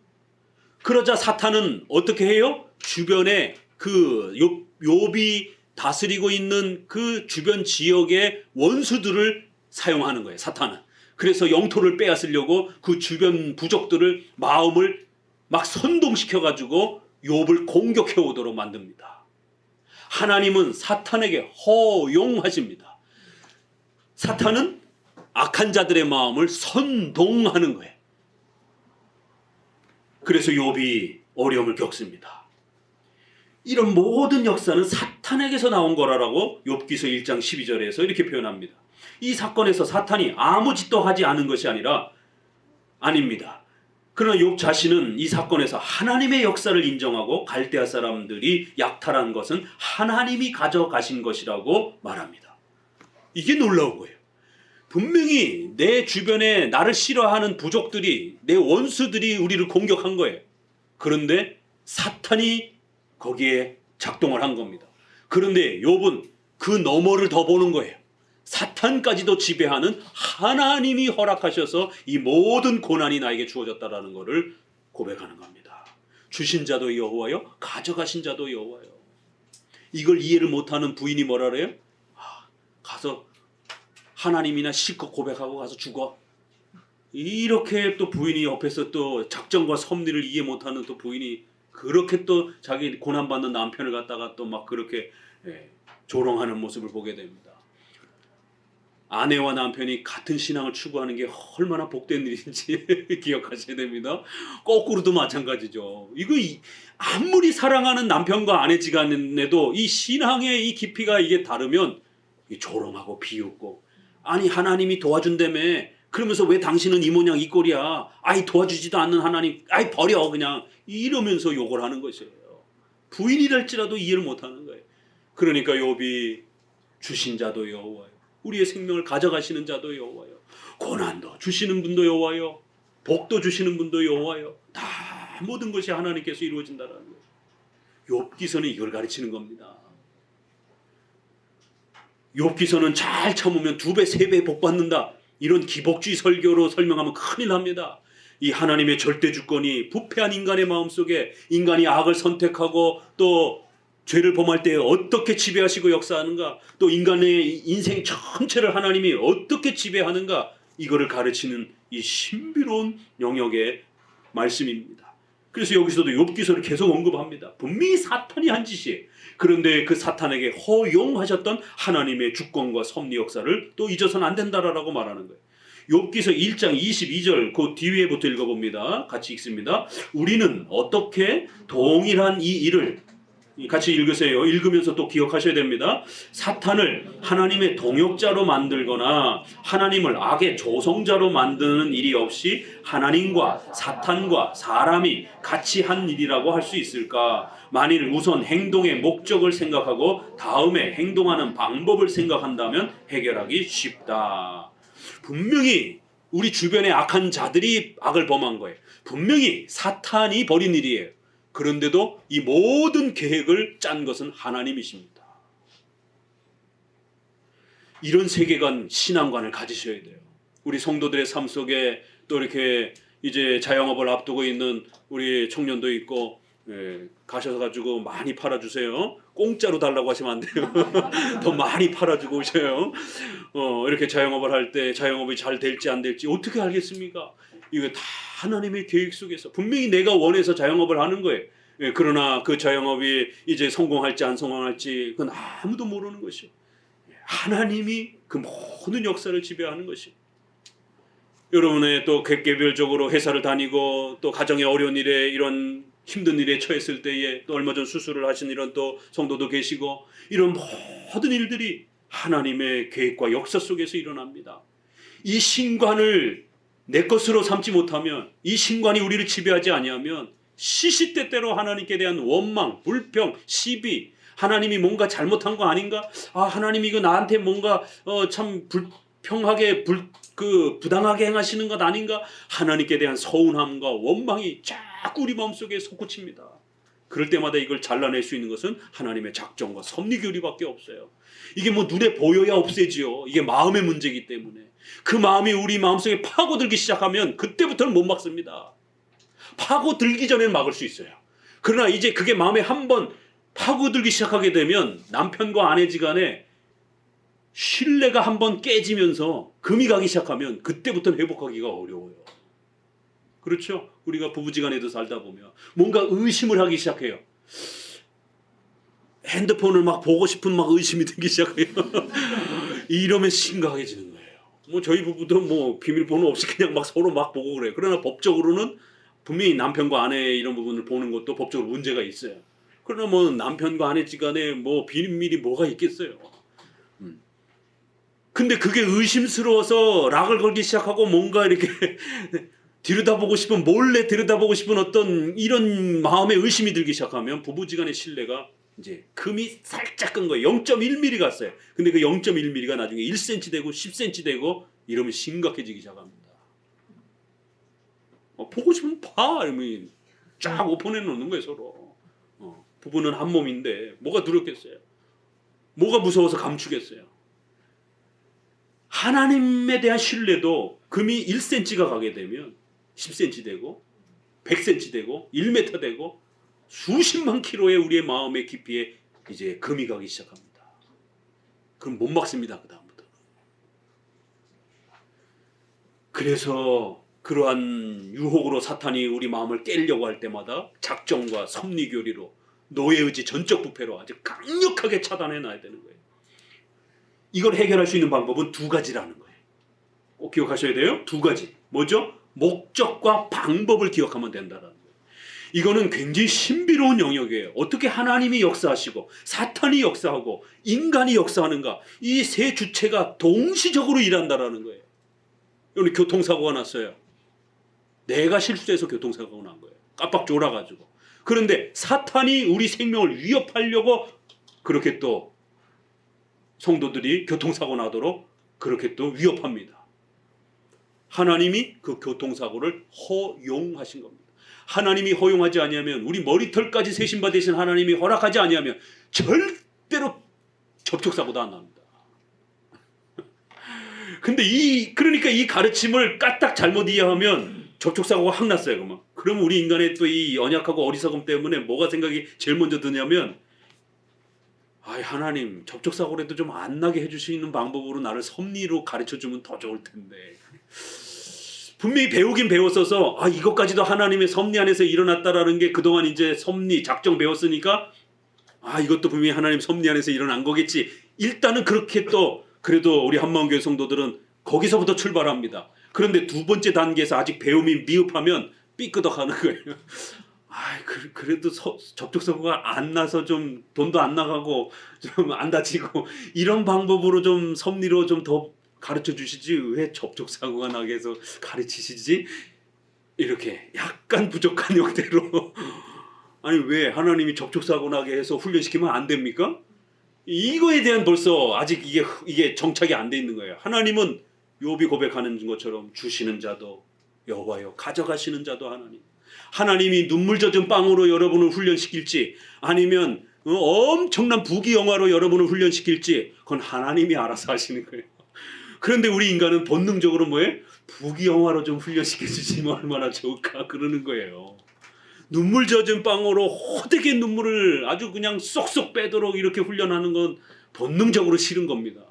그러자 사탄은 어떻게 해요? 주변에 그 욥이 다스리고 있는 그 주변 지역의 원수들을 사용하는 거예요. 사탄은. 그래서 영토를 빼앗으려고 그 주변 부족들을 마음을 막 선동시켜가지고 욥을 공격해 오도록 만듭니다. 하나님은 사탄에게 허용하십니다. 사탄은 악한 자들의 마음을 선동하는 거예요. 그래서 욥이 어려움을 겪습니다. 이런 모든 역사는 사탄에게서 나온 거라고 욥기서 1장 12절에서 이렇게 표현합니다. 이 사건에서 사탄이 아무 짓도 하지 않은 것이 아닙니다. 그러나 욥 자신은 이 사건에서 하나님의 역사를 인정하고 갈대아 사람들이 약탈한 것은 하나님이 가져가신 것이라고 말합니다. 이게 놀라운 거예요. 분명히 내 주변에 나를 싫어하는 부족들이, 내 원수들이 우리를 공격한 거예요. 그런데 사탄이 거기에 작동을 한 겁니다. 그런데 욥은 그 너머를 더 보는 거예요. 사탄까지도 지배하는 하나님이 허락하셔서 이 모든 고난이 나에게 주어졌다라는 것을 고백하는 겁니다. 주신 자도 여호와요, 가져가신 자도 여호와요. 이걸 이해를 못하는 부인이 뭐라 그래요? 가서 하나님이나 실컷 고백하고 가서 죽어. 이렇게 또 부인이 옆에서 또 작정과 섭리를 이해 못하는 또 부인이 그렇게 또 자기 고난받는 남편을 갖다가 또 막 그렇게 조롱하는 모습을 보게 됩니다. 아내와 남편이 같은 신앙을 추구하는 게 얼마나 복된 일인지 기억하셔야 됩니다. 거꾸로도 마찬가지죠. 이거 아무리 사랑하는 남편과 아내지간에도 이 신앙의 이 깊이가 이게 다르면 조롱하고 비웃고, 아니 하나님이 도와준다며 그러면서 왜 당신은 이 모양 이 꼴이야, 아이 도와주지도 않는 하나님, 아이 버려 그냥, 이러면서 욕을 하는 것이에요. 부인이랄지라도 이해를 못하는 거예요. 그러니까 욥이 주신 자도 여호와요, 우리의 생명을 가져가시는 자도 여호와요, 고난도 주시는 분도 여호와요, 복도 주시는 분도 여호와요, 다 모든 것이 하나님께서 이루어진다는 거예요. 욥기서는 이걸 가르치는 겁니다. 욥기서는 잘 참으면 2배 3배 복 받는다, 이런 기복주의 설교로 설명하면 큰일 납니다. 이 하나님의 절대 주권이 부패한 인간의 마음속에 인간이 악을 선택하고 또 죄를 범할 때 어떻게 지배하시고 역사하는가, 또 인간의 인생 전체를 하나님이 어떻게 지배하는가, 이거를 가르치는 이 신비로운 영역의 말씀입니다. 그래서 여기서도 욥기서를 계속 언급합니다. 분명히 사탄이 한 짓이에요. 그런데 그 사탄에게 허용하셨던 하나님의 주권과 섭리 역사를 또 잊어서는 안 된다라고 말하는 거예요. 욥기서 1장 22절 그 뒤에부터 읽어봅니다. 같이 읽습니다. 우리는 어떻게 동일한 이 일을, 같이 읽으세요. 읽으면서 또 기억하셔야 됩니다. 사탄을 하나님의 동역자로 만들거나 하나님을 악의 조성자로 만드는 일이 없이 하나님과 사탄과 사람이 같이 한 일이라고 할 수 있을까? 만일 우선 행동의 목적을 생각하고 다음에 행동하는 방법을 생각한다면 해결하기 쉽다. 분명히 우리 주변의 악한 자들이 악을 범한 거예요. 분명히 사탄이 벌인 일이에요. 그런데도 이 모든 계획을 짠 것은 하나님이십니다. 이런 세계관, 신앙관을 가지셔야 돼요. 우리 성도들의 삶 속에 또 이렇게 이제 자영업을 앞두고 있는 우리 청년도 있고, 가셔서 가지고 많이 팔아주세요. 공짜로 달라고 하시면 안 돼요. 더 많이 팔아주고 오셔요. 이렇게 자영업을 할 때 자영업이 잘 될지 안 될지 어떻게 알겠습니까? 이거 다 하나님의 계획 속에서 분명히 내가 원해서 자영업을 하는 거예요. 그러나 그 자영업이 이제 성공할지 안 성공할지 그건 아무도 모르는 것이요. 하나님이 그 모든 역사를 지배하는 것이요. 여러분의 또 개별적으로 회사를 다니고 또 가정의 어려운 일에 이런 힘든 일에 처했을 때에 또 얼마 전 수술을 하신 이런 또 성도도 계시고 이런 모든 일들이 하나님의 계획과 역사 속에서 일어납니다. 이 신관을 내 것으로 삼지 못하면 이 신관이 우리를 지배하지 아니하면 시시때때로 하나님께 대한 원망, 불평, 시비 하나님이 뭔가 잘못한 거 아닌가? 하나님이 이거 나한테 뭔가 참 불평하게 부당하게 행하시는 것 아닌가? 하나님께 대한 서운함과 원망이 자꾸 우리 마음속에 솟구칩니다. 그럴 때마다 이걸 잘라낼 수 있는 것은 하나님의 작정과 섭리교리밖에 없어요. 이게 뭐 눈에 보여야 없애지요. 이게 마음의 문제이기 때문에 그 마음이 우리 마음속에 파고들기 시작하면 그때부터는 못 막습니다. 파고들기 전에는 막을 수 있어요. 그러나 이제 그게 마음에 한번 파고들기 시작하게 되면 남편과 아내지간에 신뢰가 한번 깨지면서 금이 가기 시작하면 그때부터는 회복하기가 어려워요. 그렇죠? 우리가 부부지간에도 살다 보면 뭔가 의심을 하기 시작해요. 핸드폰을 막 보고 싶은 막 의심이 들기 시작해요. 이러면 심각해지는 거예요. 뭐 저희 부부도 뭐 비밀번호 없이 그냥 막 서로 막 보고 그래요. 그러나 법적으로는 분명히 남편과 아내의 이런 부분을 보는 것도 법적으로 문제가 있어요. 그러나 뭐 남편과 아내지간에 뭐 비밀이 뭐가 있겠어요. 근데 그게 의심스러워서 락을 걸기 시작하고 뭔가 이렇게 들여다보고 싶은 몰래 들여다보고 싶은 어떤 이런 마음의 의심이 들기 시작하면 부부지간의 신뢰가 이제 금이 살짝 끈 거예요. 0.1mm 갔어요. 근데 그 0.1mm가 나중에 1cm 되고 10cm 되고 이러면 심각해지기 시작합니다. 보고 싶으면 봐 이러면 쫙 오픈해 놓는 거예요 서로. 부부는 한 몸인데 뭐가 두렵겠어요? 뭐가 무서워서 감추겠어요? 하나님에 대한 신뢰도 금이 1cm가 가게 되면 10cm 되고 100cm 되고 1m 되고 수십만 킬로의 우리의 마음의 깊이에 이제 금이 가기 시작합니다. 그럼 못 막습니다. 그 다음부터. 그래서 그러한 유혹으로 사탄이 우리 마음을 깨려고 할 때마다 작정과 섭리교리로 노예의지 전적 부패로 아주 강력하게 차단해 놔야 되는 거예요. 이걸 해결할 수 있는 방법은 두 가지라는 거예요. 꼭 기억하셔야 돼요. 두 가지. 뭐죠? 목적과 방법을 기억하면 된다라는 거예요. 이거는 굉장히 신비로운 영역이에요. 어떻게 하나님이 역사하시고 사탄이 역사하고 인간이 역사하는가? 이 세 주체가 동시적으로 일한다라는 거예요. 오늘 교통사고가 났어요. 내가 실수해서 교통사고가 난 거예요. 깜빡 졸아가지고. 그런데 사탄이 우리 생명을 위협하려고 그렇게 또 성도들이 교통사고 나도록 그렇게 또 위협합니다. 하나님이 그 교통사고를 허용하신 겁니다. 하나님이 허용하지 아니하면 우리 머리털까지 세신받으신 하나님이 허락하지 아니하면 절대로 접촉사고도 안 납니다. 근데 그러니까 이 가르침을 까딱 잘못 이해하면 접촉사고가 확 났어요. 그러면 우리 인간의 또 이 연약하고 어리석음 때문에 뭐가 생각이 제일 먼저 드냐면 하나님 접촉사고라도 좀 안 나게 해주시는 방법으로 나를 섭리로 가르쳐주면 더 좋을 텐데. 분명히 배우긴 배웠어서 이것까지도 하나님의 섭리 안에서 일어났다라는 게 그동안 이제 섭리 작정 배웠으니까 이것도 분명히 하나님 섭리 안에서 일어난 거겠지. 일단은 그렇게 또 그래도 우리 한마음교회 성도들은 거기서부터 출발합니다. 그런데 두 번째 단계에서 아직 배움이 미흡하면 삐끄덕하는 거예요. 그래도 접촉사고가 안 나서 좀 돈도 안 나가고 좀 안 다치고 이런 방법으로 좀 섭리로 좀 더 가르쳐 주시지 왜 접촉사고가 나게 해서 가르치시지? 이렇게 약간 부족한 형태로 아니 왜 하나님이 접촉사고 나게 해서 훈련시키면 안 됩니까? 이거에 대한 벌써 아직 이게 정착이 안 돼 있는 거예요. 하나님은 욥이 고백하는 것처럼 주시는 자도 여호와여, 가져가시는 자도 하나님. 하나님이 눈물 젖은 빵으로 여러분을 훈련시킬지 아니면 엄청난 부귀영화로 여러분을 훈련시킬지 그건 하나님이 알아서 하시는 거예요. 그런데 우리 인간은 본능적으로 뭐예요? 부귀영화로 좀 훈련시켜 주시면 얼마나 좋을까 그러는 거예요. 눈물 젖은 빵으로 호되게 눈물을 아주 그냥 쏙쏙 빼도록 이렇게 훈련하는 건 본능적으로 싫은 겁니다.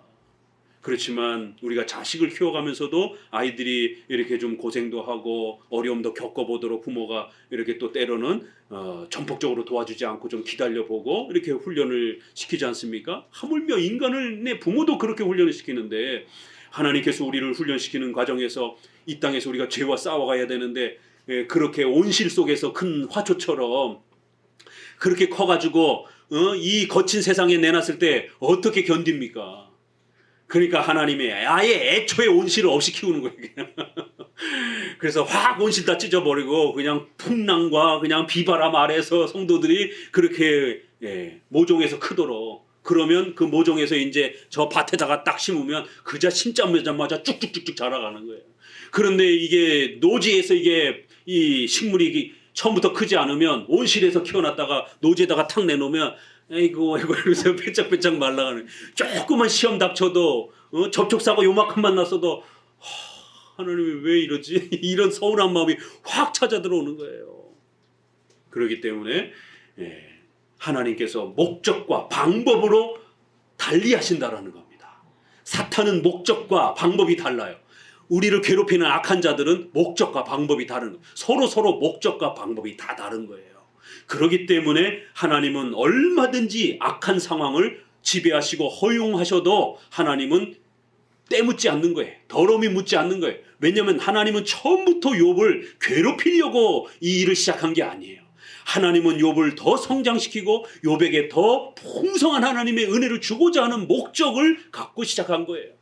그렇지만 우리가 자식을 키워가면서도 아이들이 이렇게 좀 고생도 하고 어려움도 겪어보도록 부모가 이렇게 또 때로는 전폭적으로 도와주지 않고 좀 기다려보고 이렇게 훈련을 시키지 않습니까? 하물며 인간을 내 부모도 그렇게 훈련을 시키는데 하나님께서 우리를 훈련시키는 과정에서 이 땅에서 우리가 죄와 싸워가야 되는데 그렇게 온실 속에서 큰 화초처럼 그렇게 커가지고 이 거친 세상에 내놨을 때 어떻게 견딥니까? 그러니까 하나님이 아예 애초에 온실을 없이 키우는 거예요. 그래서 확 온실 다 찢어버리고 그냥 풍랑과 그냥 비바람 아래서 성도들이 그렇게 모종에서 크도록, 그러면 그 모종에서 이제 저 밭에다가 딱 심으면 그자 심자마자 쭉쭉쭉쭉 자라가는 거예요. 그런데 이게 노지에서 이게 이 식물이 처음부터 크지 않으면 온실에서 키워놨다가 노지에다가 탁 내놓으면 아이고 이러면서 빼짝빼짝 말라가는, 조그만 시험 닥쳐도 접촉사고 요만큼만 났어도 하나님이 왜 이러지? 이런 서운한 마음이 확 찾아 들어오는 거예요. 그렇기 때문에 하나님께서 목적과 방법으로 달리 하신다라는 겁니다. 사탄은 목적과 방법이 달라요. 우리를 괴롭히는 악한 자들은 목적과 방법이 다른 거예요. 서로 목적과 방법이 다 다른 거예요. 그렇기 때문에 하나님은 얼마든지 악한 상황을 지배하시고 허용하셔도 하나님은 때묻지 않는 거예요. 더러움이 묻지 않는 거예요. 왜냐하면 하나님은 처음부터 욥을 괴롭히려고 이 일을 시작한 게 아니에요. 하나님은 욥을 더 성장시키고 욥에게 더 풍성한 하나님의 은혜를 주고자 하는 목적을 갖고 시작한 거예요.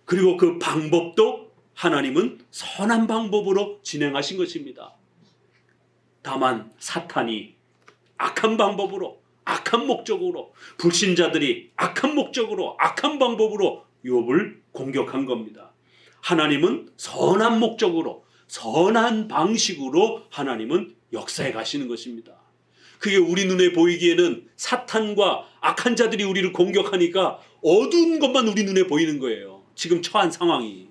그리고 그 방법도 하나님은 선한 방법으로 진행하신 것입니다. 다만 사탄이 악한 방법으로, 악한 목적으로, 불신자들이 악한 목적으로, 악한 방법으로 욥을 공격한 겁니다. 하나님은 선한 목적으로, 선한 방식으로 하나님은 역사에 가시는 것입니다. 그게 우리 눈에 보이기에는 사탄과 악한 자들이 우리를 공격하니까 어두운 것만 우리 눈에 보이는 거예요. 지금 처한 상황이.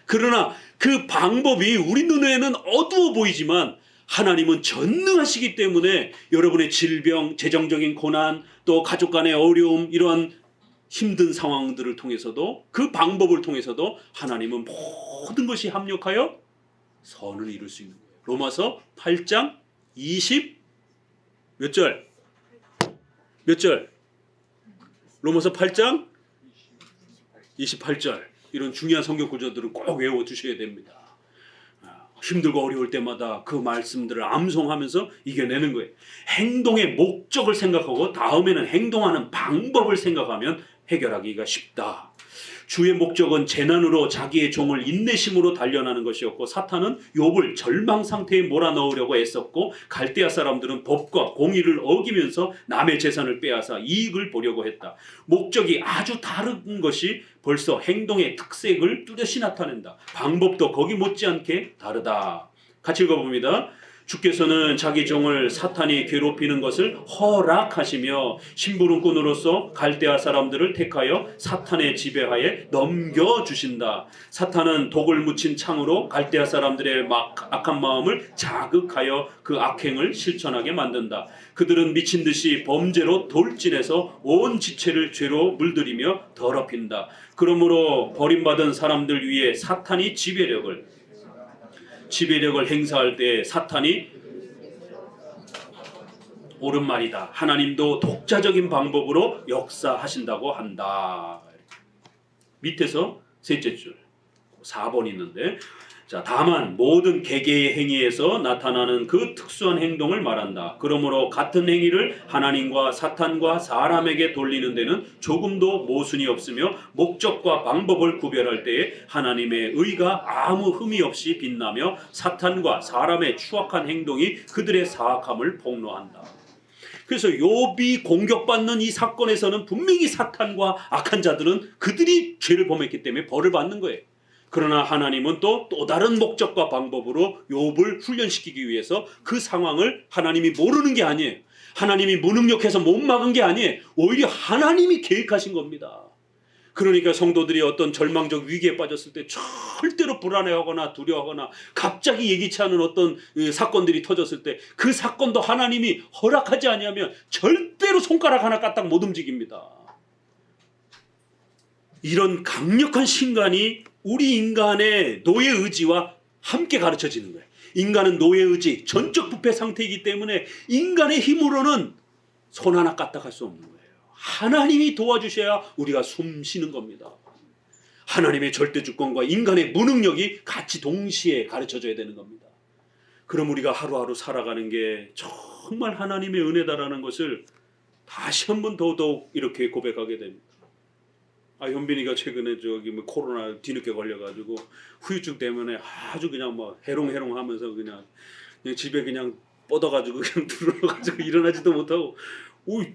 그러나 그 방법이 우리 눈에는 어두워 보이지만 하나님은 전능하시기 때문에 여러분의 질병, 재정적인 고난, 또 가족 간의 어려움, 이러한 힘든 상황들을 통해서도, 그 방법을 통해서도 하나님은 모든 것이 합력하여 선을 이룰 수 있는 거예요. 로마서 8장 20 몇 절? 몇 절? 로마서 8장 28절. 이런 중요한 성경 구절들을 꼭 외워두셔야 됩니다. 힘들고 어려울 때마다 그 말씀들을 암송하면서 이겨내는 거예요. 행동의 목적을 생각하고 다음에는 행동하는 방법을 생각하면 해결하기가 쉽다. 주의 목적은 재난으로 자기의 종을 인내심으로 단련하는 것이었고, 사탄은 욥을 절망 상태에 몰아넣으려고 애썼고, 갈대아 사람들은 법과 공의를 어기면서 남의 재산을 빼앗아 이익을 보려고 했다. 목적이 아주 다른 것이 벌써 행동의 특색을 뚜렷이 나타낸다. 방법도 거기 못지않게 다르다. 같이 읽어봅니다. 주께서는 자기 종을 사탄이 괴롭히는 것을 허락하시며 심부름꾼으로서 갈대아 사람들을 택하여 사탄의 지배하에 넘겨주신다. 사탄은 독을 묻힌 창으로 갈대아 사람들의 악한 마음을 자극하여 그 악행을 실천하게 만든다. 그들은 미친 듯이 범죄로 돌진해서 온 지체를 죄로 물들이며 더럽힌다. 그러므로 버림받은 사람들 위에 사탄이 지배력을 행사할 때 사탄이 옳은 말이다. 하나님도 독자적인 방법으로 역사하신다고 한다. 밑에서 셋째 줄 4번 있는데, 자, 다만 모든 개개의 행위에서 나타나는 그 특수한 행동을 말한다. 그러므로 같은 행위를 하나님과 사탄과 사람에게 돌리는 데는 조금도 모순이 없으며 목적과 방법을 구별할 때에 하나님의 의가 아무 흠이 없이 빛나며 사탄과 사람의 추악한 행동이 그들의 사악함을 폭로한다. 그래서 욥이 공격받는 이 사건에서는 분명히 사탄과 악한 자들은 그들이 죄를 범했기 때문에 벌을 받는 거예요. 그러나 하나님은 또 다른 목적과 방법으로 욥을 훈련시키기 위해서 그 상황을 하나님이 모르는 게 아니에요. 하나님이 무능력해서 못 막은 게 아니에요. 오히려 하나님이 계획하신 겁니다. 그러니까 성도들이 어떤 절망적 위기에 빠졌을 때 절대로 불안해하거나 두려워하거나 갑자기 예기치 않은 어떤 사건들이 터졌을 때 그 사건도 하나님이 허락하지 아니하면 절대로 손가락 하나 까딱 못 움직입니다. 이런 강력한 신간이 우리 인간의 노예 의지와 함께 가르쳐지는 거예요. 인간은 노예 의지, 전적 부패 상태이기 때문에 인간의 힘으로는 손 하나 까딱 할 수 없는 거예요. 하나님이 도와주셔야 우리가 숨 쉬는 겁니다. 하나님의 절대 주권과 인간의 무능력이 같이 동시에 가르쳐줘야 되는 겁니다. 그럼 우리가 하루하루 살아가는 게 정말 하나님의 은혜다라는 것을 다시 한번 더더욱 이렇게 고백하게 됩니다. 현빈이가 최근에 코로나 뒤늦게 걸려가지고 후유증 때문에 아주 그냥 해롱해롱하면서 그냥 집에 그냥 뻗어가지고 그냥 들어가지고 일어나지도 못하고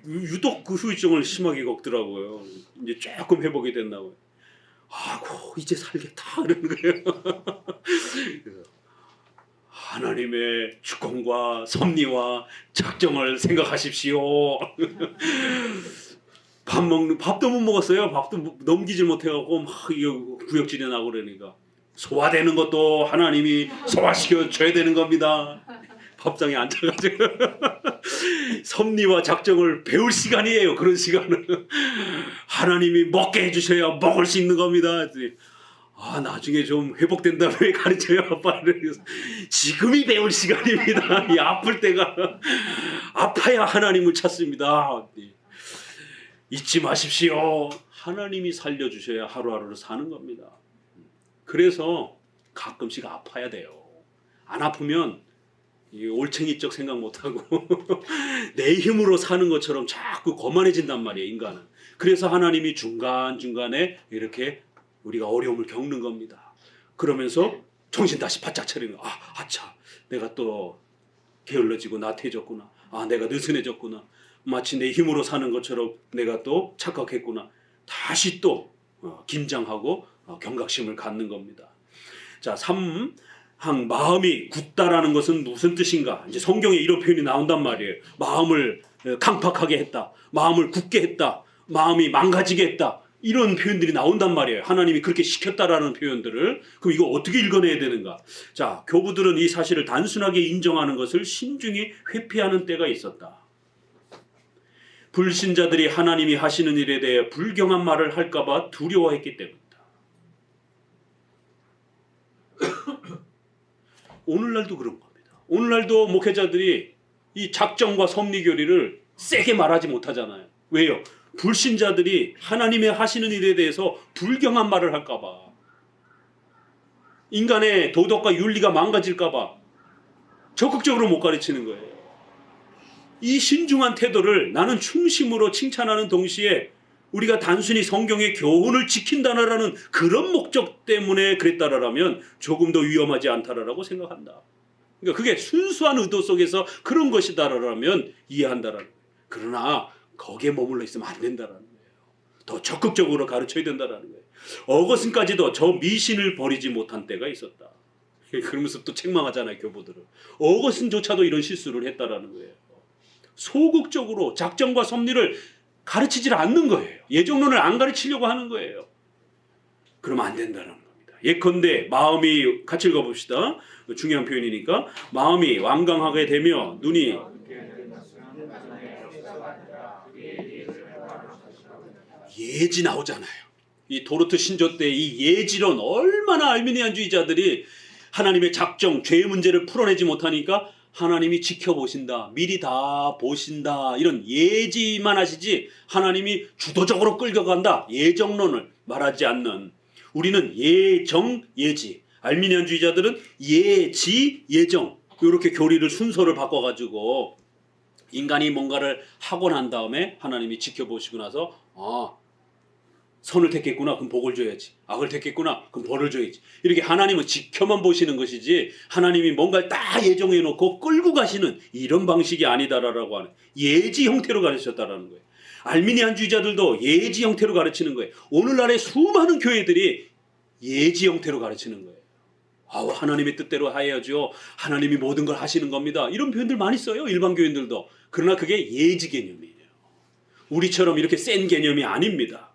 유독 그 후유증을 심하게 겪더라고요. 이제 조금 회복이 됐나봐요. 이제 살겠다 그러는 거예요. 하나님의 주권과 섭리와 작정을 생각하십시오. 밥도 못 먹었어요. 밥도 넘기질 못해갖고 막 구역질이 나고 그러니까 소화되는 것도 하나님이 소화시켜 줘야 되는 겁니다. 밥상에 앉아가지고 섭리와 작정을 배울 시간이에요. 그런 시간은 하나님이 먹게 해주셔야 먹을 수 있는 겁니다. 나중에 좀 회복된 다음에 가르쳐요 아빠. 지금이 배울 시간입니다. 이 아플 때가 아파야 하나님을 찾습니다. 잊지 마십시오. 하나님이 살려주셔야 하루하루를 사는 겁니다. 그래서 가끔씩 아파야 돼요. 안 아프면 올챙이적 생각 못하고 내 힘으로 사는 것처럼 자꾸 거만해진단 말이에요, 인간은. 그래서 하나님이 중간중간에 이렇게 우리가 어려움을 겪는 겁니다. 그러면서 정신 다시 바짝 차리는 거예요. 내가 또 게을러지고 나태해졌구나. 내가 느슨해졌구나. 마치 내 힘으로 사는 것처럼 내가 또 착각했구나. 다시 또 긴장하고 경각심을 갖는 겁니다. 자, 3항 마음이 굳다라는 것은 무슨 뜻인가? 이제 성경에 이런 표현이 나온단 말이에요. 마음을 강팍하게 했다. 마음을 굳게 했다. 마음이 망가지게 했다. 이런 표현들이 나온단 말이에요. 하나님이 그렇게 시켰다라는 표현들을. 그럼 이거 어떻게 읽어내야 되는가? 자, 교부들은 이 사실을 단순하게 인정하는 것을 신중히 회피하는 때가 있었다. 불신자들이 하나님이 하시는 일에 대해 불경한 말을 할까봐 두려워했기 때문이다. 오늘날도 그런 겁니다. 오늘날도 목회자들이 이 작정과 섭리 교리를 세게 말하지 못하잖아요. 왜요? 불신자들이 하나님의 하시는 일에 대해서 불경한 말을 할까봐, 인간의 도덕과 윤리가 망가질까봐 적극적으로 못 가르치는 거예요. 이 신중한 태도를 나는 충심으로 칭찬하는 동시에 우리가 단순히 성경의 교훈을 지킨다라는 그런 목적 때문에 그랬다라면 조금 더 위험하지 않다라고 생각한다. 그러니까 그게 순수한 의도 속에서 그런 것이다라면 이해한다라는 거예요. 그러나 거기에 머물러 있으면 안 된다라는 거예요. 더 적극적으로 가르쳐야 된다라는 거예요. 어거슨까지도 저 미신을 버리지 못한 때가 있었다. 그러면서 또 책망하잖아요, 교보들은. 어거슨조차도 이런 실수를 했다라는 거예요. 소극적으로 작정과 섭리를 가르치질 않는 거예요. 예정론을 안 가르치려고 하는 거예요. 그러면 안 된다는 겁니다. 예컨대 마음이, 같이 읽어봅시다. 중요한 표현이니까. 마음이 완강하게 되며 눈이, 예지 나오잖아요. 이 도르트 신조 때 이 예지론, 얼마나 알미니안주의자들이 하나님의 작정, 죄의 문제를 풀어내지 못하니까 하나님이 지켜보신다, 미리 다 보신다, 이런 예지만 하시지 하나님이 주도적으로 끌겨간다, 예정론을 말하지 않는, 우리는 예정, 예지. 알미니안주의자들은 예지, 예정, 이렇게 교리를 순서를 바꿔가지고 인간이 뭔가를 하고 난 다음에 하나님이 지켜보시고 나서 선을 택했구나, 그럼 복을 줘야지. 악을 택했구나, 그럼 벌을 줘야지. 이렇게 하나님은 지켜만 보시는 것이지 하나님이 뭔가를 딱 예정해 놓고 끌고 가시는 이런 방식이 아니다라고 하는 예지 형태로 가르쳤다라는 거예요. 알미니안주의자들도 예지 형태로 가르치는 거예요. 오늘날의 수많은 교회들이 예지 형태로 가르치는 거예요. 아우, 하나님의 뜻대로 하야죠. 하나님이 모든 걸 하시는 겁니다. 이런 표현들 많이 써요, 일반 교인들도. 그러나 그게 예지 개념이에요. 우리처럼 이렇게 센 개념이 아닙니다.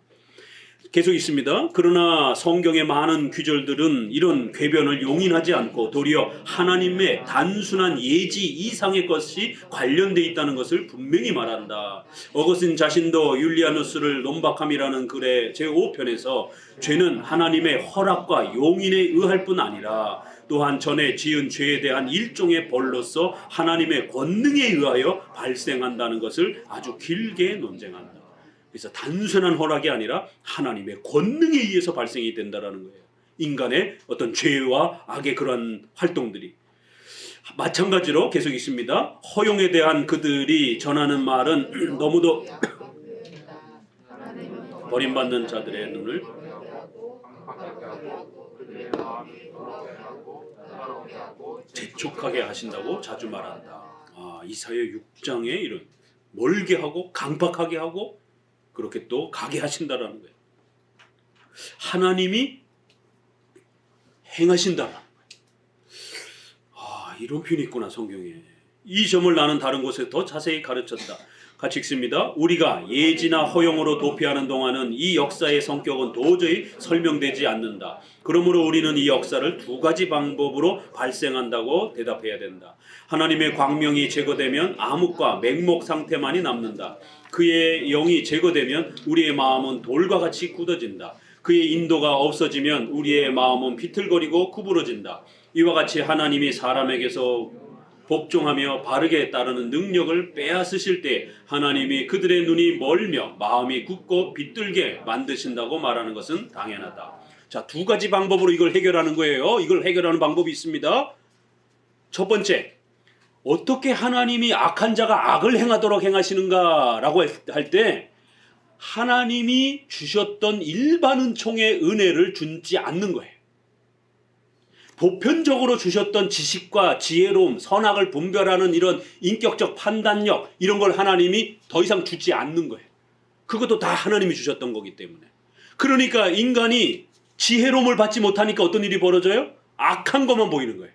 계속 있습니다. 그러나 성경의 많은 구절들은 이런 궤변을 용인하지 않고 도리어 하나님의 단순한 예지 이상의 것이 관련되어 있다는 것을 분명히 말한다. 어거스틴 자신도 율리아누스를 논박함이라는 글의 제5편에서 죄는 하나님의 허락과 용인에 의할 뿐 아니라 또한 전에 지은 죄에 대한 일종의 벌로서 하나님의 권능에 의하여 발생한다는 것을 아주 길게 논쟁한다. 그래서 단순한 허락이 아니라 하나님의 권능에 의해서 발생이 된다는 거예요. 인간의 어떤 죄와 악의 그런 활동들이. 마찬가지로 계속 있습니다. 허용에 대한 그들이 전하는 말은 너무도 버림받는 자들의 눈을 재촉하게 하신다고 자주 말한다. 이사야 6장에 이런 멀게 하고 강박하게 하고 그렇게 또 가게 하신다라는 거예요. 하나님이 행하신다라는 거예요. 이런 표현이 있구나, 성경에. 이 점을 나는 다른 곳에 더 자세히 가르쳤다. 같이 읽습니다. 우리가 예지나 허용으로 도피하는 동안은 이 역사의 성격은 도저히 설명되지 않는다. 그러므로 우리는 이 역사를 두 가지 방법으로 발생한다고 대답해야 된다. 하나님의 광명이 제거되면 암흑과 맹목 상태만이 남는다. 그의 영이 제거되면 우리의 마음은 돌과 같이 굳어진다. 그의 인도가 없어지면 우리의 마음은 비틀거리고 구부러진다. 이와 같이 하나님이 사람에게서 복종하며 바르게 따르는 능력을 빼앗으실 때 하나님이 그들의 눈이 멀며 마음이 굳고 비뚤게 만드신다고 말하는 것은 당연하다. 자, 두 가지 방법으로 이걸 해결하는 거예요. 이걸 해결하는 방법이 있습니다. 첫 번째, 어떻게 하나님이 악한 자가 악을 행하도록 행하시는가라고 할 때 하나님이 주셨던 일반 은총의 은혜를 주지 않는 거예요. 보편적으로 주셨던 지식과 지혜로움, 선악을 분별하는 이런 인격적 판단력, 이런 걸 하나님이 더 이상 주지 않는 거예요. 그것도 다 하나님이 주셨던 거기 때문에. 그러니까 인간이 지혜로움을 받지 못하니까 어떤 일이 벌어져요? 악한 것만 보이는 거예요.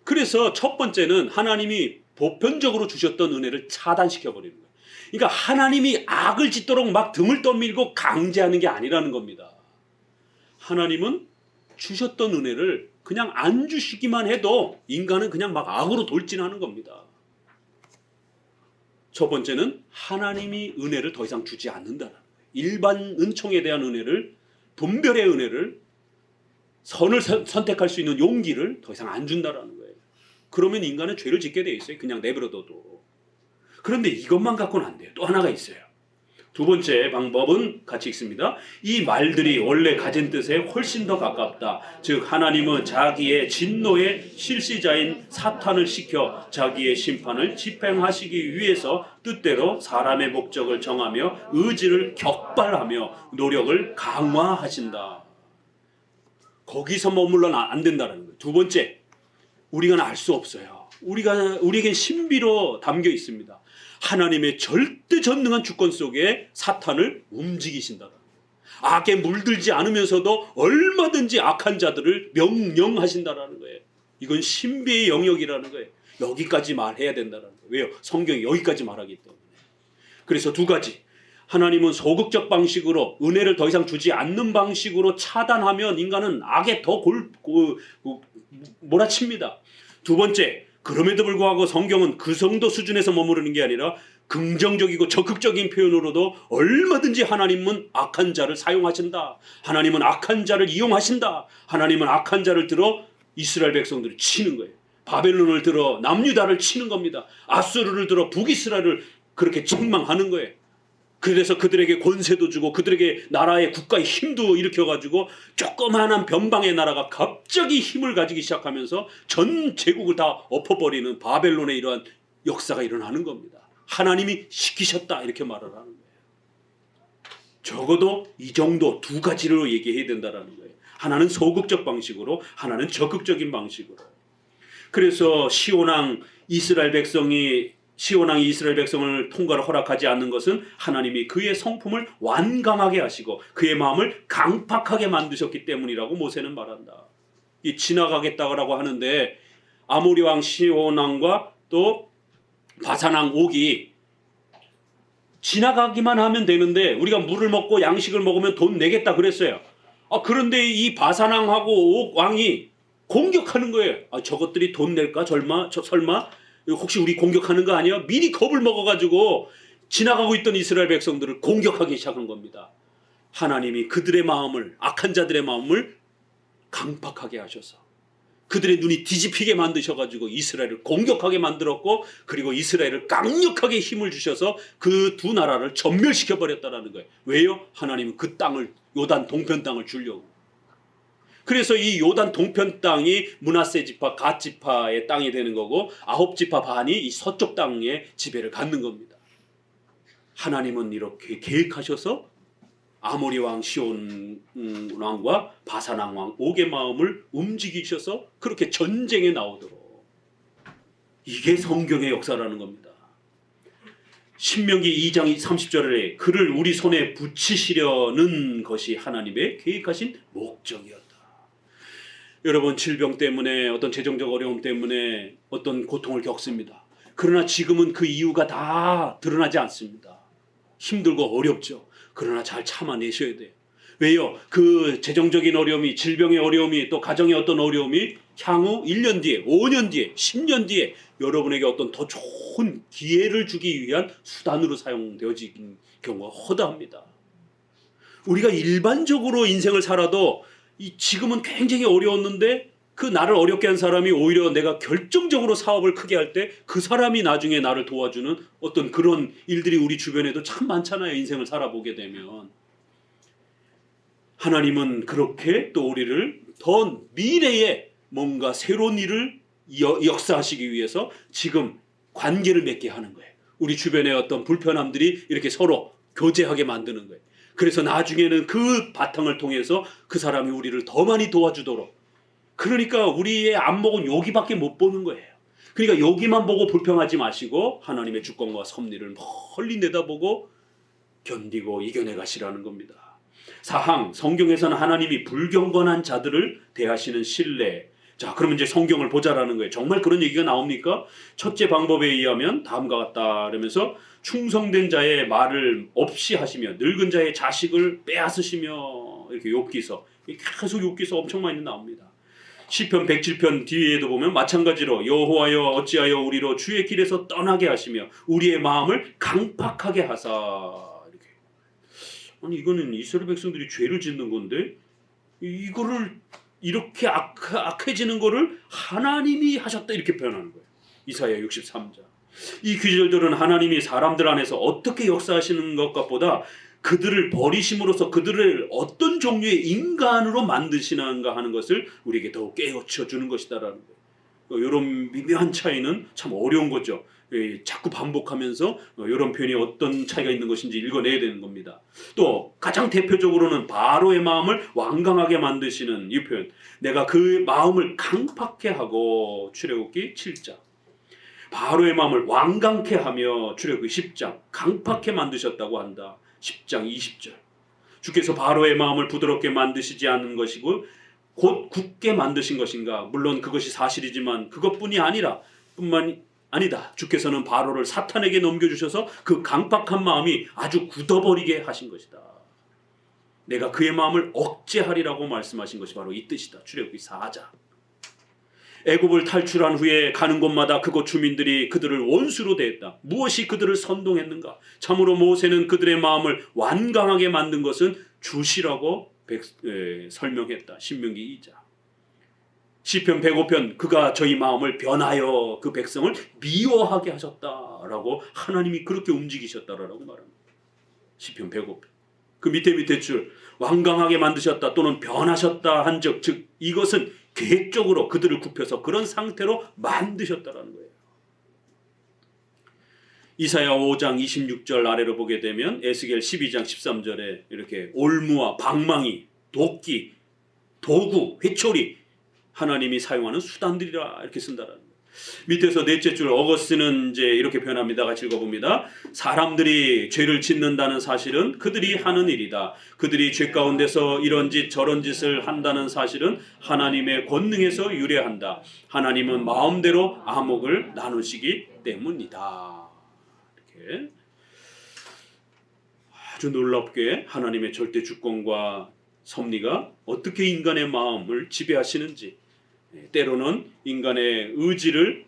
그래서 첫 번째는 하나님이 보편적으로 주셨던 은혜를 차단시켜 버리는 거예요. 그러니까 하나님이 악을 짓도록 막 등을 떠밀고 강제하는 게 아니라는 겁니다. 하나님은 주셨던 은혜를 그냥 안 주시기만 해도 인간은 그냥 막 악으로 돌진하는 겁니다. 첫 번째는 하나님이 은혜를 더 이상 주지 않는다는 거예요. 일반 은총에 대한 은혜를, 분별의 은혜를, 선을 선택할 수 있는 용기를 더 이상 안 준다는 거예요. 그러면 인간은 죄를 짓게 돼 있어요. 그냥 내버려둬도. 그런데 이것만 갖고는 안 돼요. 또 하나가 있어요. 두 번째 방법은 같이 읽습니다. 이 말들이 원래 가진 뜻에 훨씬 더 가깝다. 즉 하나님은 자기의 진노의 실시자인 사탄을 시켜 자기의 심판을 집행하시기 위해서 뜻대로 사람의 목적을 정하며 의지를 격발하며 노력을 강화하신다. 거기서 머물러는 안 된다는 거예요. 두 번째, 우리가 알 수 없어요. 우리에겐 신비로 담겨 있습니다. 하나님의 절대 전능한 주권 속에 사탄을 움직이신다. 악에 물들지 않으면서도 얼마든지 악한 자들을 명령하신다라는 거예요. 이건 신비의 영역이라는 거예요. 여기까지 말해야 된다는 거예요. 왜요? 성경이 여기까지 말하기 때문에. 그래서 두 가지. 하나님은 소극적 방식으로 은혜를 더 이상 주지 않는 방식으로 차단하면 인간은 악에 더 몰아칩니다. 두 번째, 그럼에도 불구하고 성경은 그 정도 수준에서 머무르는 게 아니라 긍정적이고 적극적인 표현으로도 얼마든지 하나님은 악한 자를 사용하신다. 하나님은 악한 자를 이용하신다. 하나님은 악한 자를 들어 이스라엘 백성들을 치는 거예요. 바벨론을 들어 남유다를 치는 겁니다. 아수르를 들어 북이스라엘을 그렇게 책망하는 거예요. 그래서 그들에게 권세도 주고 그들에게 나라의 국가의 힘도 일으켜가지고 조그마한 변방의 나라가 갑자기 힘을 가지기 시작하면서 전 제국을 다 엎어버리는 바벨론의 이러한 역사가 일어나는 겁니다. 하나님이 시키셨다 이렇게 말을 하는 거예요. 적어도 이 정도 두 가지로 얘기해야 된다라는 거예요. 하나는 소극적 방식으로, 하나는 적극적인 방식으로. 그래서 시온왕이 이스라엘 백성을 통과를 허락하지 않는 것은 하나님이 그의 성품을 완강하게 하시고 그의 마음을 강팍하게 만드셨기 때문이라고 모세는 말한다. 이 지나가겠다고 하는데 아모리 왕 시온 왕과 또 바산 왕 옥이 지나가기만 하면 되는데 우리가 물을 먹고 양식을 먹으면 돈 내겠다 그랬어요. 그런데 이 바산 왕하고 옥 왕이 공격하는 거예요. 저것들이 돈 낼까? 설마 혹시 우리 공격하는 거 아니야? 미리 겁을 먹어가지고 지나가고 있던 이스라엘 백성들을 공격하기 시작한 겁니다. 하나님이 그들의 마음을, 악한 자들의 마음을 강팍하게 하셔서 그들의 눈이 뒤집히게 만드셔가지고 이스라엘을 공격하게 만들었고, 그리고 이스라엘을 강력하게 힘을 주셔서 그 두 나라를 전멸시켜 버렸다라는 거예요. 왜요? 하나님은 그 땅을, 요단 동편 땅을 주려고. 그래서 이 요단 동편 땅이 므낫세 지파, 갓 지파의 땅이 되는 거고, 9지파 반이 이 서쪽 땅의 지배를 갖는 겁니다. 하나님은 이렇게 계획하셔서 아모리 왕 시온 왕과 바산 왕 옥의 마음을 움직이셔서 그렇게 전쟁에 나오도록. 이게 성경의 역사라는 겁니다. 신명기 2장 30절에 그를 우리 손에 붙이시려는 것이 하나님의 계획하신 목적이었다. 여러분, 질병 때문에, 어떤 재정적 어려움 때문에 어떤 고통을 겪습니다. 그러나 지금은 그 이유가 다 드러나지 않습니다. 힘들고 어렵죠. 그러나 잘 참아내셔야 돼요. 왜요? 그 재정적인 어려움이, 질병의 어려움이, 또 가정의 어떤 어려움이 향후 1년 뒤에, 5년 뒤에, 10년 뒤에 여러분에게 어떤 더 좋은 기회를 주기 위한 수단으로 사용되어진 경우가 허다합니다. 우리가 일반적으로 인생을 살아도 지금은 굉장히 어려웠는데 그 나를 어렵게 한 사람이 오히려 내가 결정적으로 사업을 크게 할 때 그 사람이 나중에 나를 도와주는 어떤 그런 일들이 우리 주변에도 참 많잖아요. 인생을 살아보게 되면. 하나님은 그렇게 또 우리를 더 미래에 뭔가 새로운 일을 역사하시기 위해서 지금 관계를 맺게 하는 거예요. 우리 주변에 어떤 불편함들이 이렇게 서로 교제하게 만드는 거예요. 그래서 나중에는 그 바탕을 통해서 그 사람이 우리를 더 많이 도와주도록. 그러니까 우리의 안목은 여기밖에 못 보는 거예요. 그러니까 여기만 보고 불평하지 마시고 하나님의 주권과 섭리를 멀리 내다보고 견디고 이겨내 가시라는 겁니다. 사항, 성경에서는 하나님이 불경건한 자들을 대하시는 신뢰. 자, 그러면 이제 성경을 보자라는 거예요. 정말 그런 얘기가 나옵니까? 첫째 방법에 의하면 다음과 같다. 그러면서 충성된 자의 말을 없이 하시며 늙은 자의 자식을 빼앗으시며, 이렇게 욥기서, 계속 욥기서 엄청 많이 나옵니다. 시편 107편 뒤에도 보면 마찬가지로 여호와여 어찌하여 우리로 주의 길에서 떠나게 하시며 우리의 마음을 강팍하게 하사. 이렇게. 아니, 이거는 이스라엘 백성들이 죄를 짓는 건데 이거를 이렇게 악해지는 거를 하나님이 하셨다 이렇게 표현하는 거예요. 이사야 63장. 이 구절들은 하나님이 사람들 안에서 어떻게 역사하시는 것보다 그들을 버리심으로써 그들을 어떤 종류의 인간으로 만드시는가 하는 것을 우리에게 더욱 깨우쳐 주는 것이다라는 거예요. 이런 미묘한 차이는 참 어려운 거죠. 자꾸 반복하면서 이런 표현이 어떤 차이가 있는 것인지 읽어내야 되는 겁니다. 또 가장 대표적으로는 바로의 마음을 완강하게 만드시는 이 표현. 내가 그 마음을 강팍해 하고, 출애굽기 7장. 바로의 마음을 완강케 하며, 출애굽기 10장. 강팍해 만드셨다고 한다. 10장 20절. 주께서 바로의 마음을 부드럽게 만드시지 않은 것이고 곧 굳게 만드신 것인가? 물론 그것이 사실이지만 그것뿐이 아니다. 주께서는 바로를 사탄에게 넘겨주셔서 그 강팍한 마음이 아주 굳어버리게 하신 것이다. 내가 그의 마음을 억제하리라고 말씀하신 것이 바로 이 뜻이다. 출애굽기 4장. 애굽을 탈출한 후에 가는 곳마다 그곳 주민들이 그들을 원수로 대했다. 무엇이 그들을 선동했는가? 참으로 모세는 그들의 마음을 완강하게 만든 것은 주시라고 설명했다. 신명기 2장. 시편 105편 그가 저희 마음을 변하여 그 백성을 미워하게 하셨다라고 하나님이 그렇게 움직이셨다라고 말합니다. 시편 105편. 그 밑에 줄 완강하게 만드셨다 또는 변하셨다 한즉 즉 이것은 계획적으로 그들을 굽혀서 그런 상태로 만드셨다라는 거예요. 이사야 5장 26절 아래로 보게 되면 에스겔 12장 13절에 이렇게 올무와 방망이, 도끼, 도구, 회초리 하나님이 사용하는 수단들이라 이렇게 쓴다라는 거예요. 밑에서 넷째 줄 어거스는 이제 이렇게 표현합니다. 같이 읽어봅니다. 사람들이 죄를 짓는다는 사실은 그들이 하는 일이다. 그들이 죄 가운데서 이런 짓 저런 짓을 한다는 사실은 하나님의 권능에서 유래한다. 하나님은 마음대로 암흑을 나누시기 때문이다. 이렇게 아주 놀랍게 하나님의 절대 주권과 섭리가 어떻게 인간의 마음을 지배하시는지, 때로는 인간의 의지를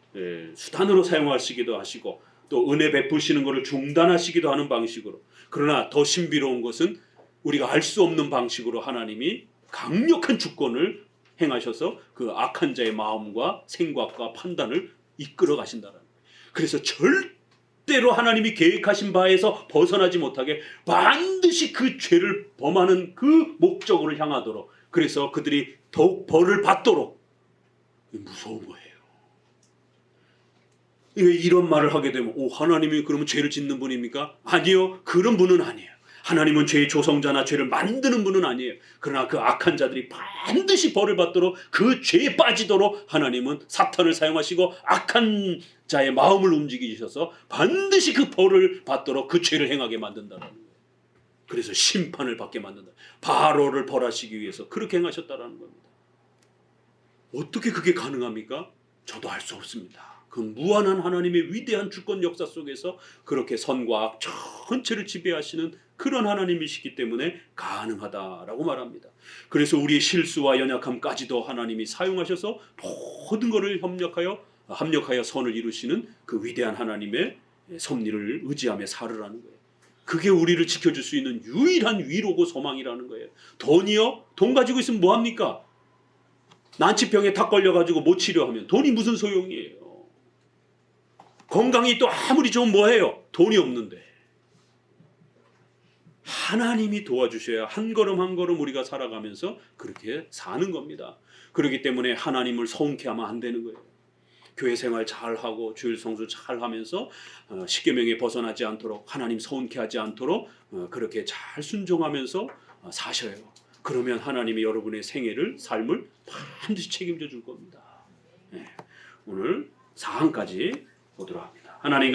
수단으로 사용하시기도 하시고 또 은혜 베푸시는 것을 중단하시기도 하는 방식으로, 그러나 더 신비로운 것은 우리가 알 수 없는 방식으로 하나님이 강력한 주권을 행하셔서 그 악한 자의 마음과 생각과 판단을 이끌어 가신다는 거예요. 그래서 절대로 하나님이 계획하신 바에서 벗어나지 못하게 반드시 그 죄를 범하는 그 목적으로 향하도록, 그래서 그들이 더욱 벌을 받도록. 무서운 거예요. 이런 말을 하게 되면 하나님이 그러면 죄를 짓는 분입니까? 아니요. 그런 분은 아니에요. 하나님은 죄의 조성자나 죄를 만드는 분은 아니에요. 그러나 그 악한 자들이 반드시 벌을 받도록, 그 죄에 빠지도록 하나님은 사탄을 사용하시고 악한 자의 마음을 움직이셔서 반드시 그 벌을 받도록 그 죄를 행하게 만든다는 거예요. 그래서 심판을 받게 만든다. 바로를 벌하시기 위해서 그렇게 행하셨다는 겁니다. 어떻게 그게 가능합니까? 저도 알 수 없습니다. 그 무한한 하나님의 위대한 주권 역사 속에서 그렇게 선과 악 전체를 지배하시는 그런 하나님이시기 때문에 가능하다라고 말합니다. 그래서 우리의 실수와 연약함까지도 하나님이 사용하셔서 모든 것을 합력하여 선을 이루시는 그 위대한 하나님의 섭리를 의지하며 살으라는 거예요. 그게 우리를 지켜줄 수 있는 유일한 위로고 소망이라는 거예요. 돈이요? 돈 가지고 있으면 뭐합니까? 난치병에 탁 걸려가지고 못 치료하면 돈이 무슨 소용이에요. 건강이 또 아무리 좋으면 뭐해요? 돈이 없는데. 하나님이 도와주셔야 한 걸음 한 걸음 우리가 살아가면서 그렇게 사는 겁니다. 그렇기 때문에 하나님을 서운케 하면 안 되는 거예요. 교회 생활 잘하고 주일 성수 잘하면서 십계명에 벗어나지 않도록, 하나님 서운케 하지 않도록 그렇게 잘 순종하면서 사셔요. 그러면 하나님이 여러분의 생애를, 삶을 반드시 책임져 줄 겁니다. 오늘 4항까지 보도록 합니다. 하나님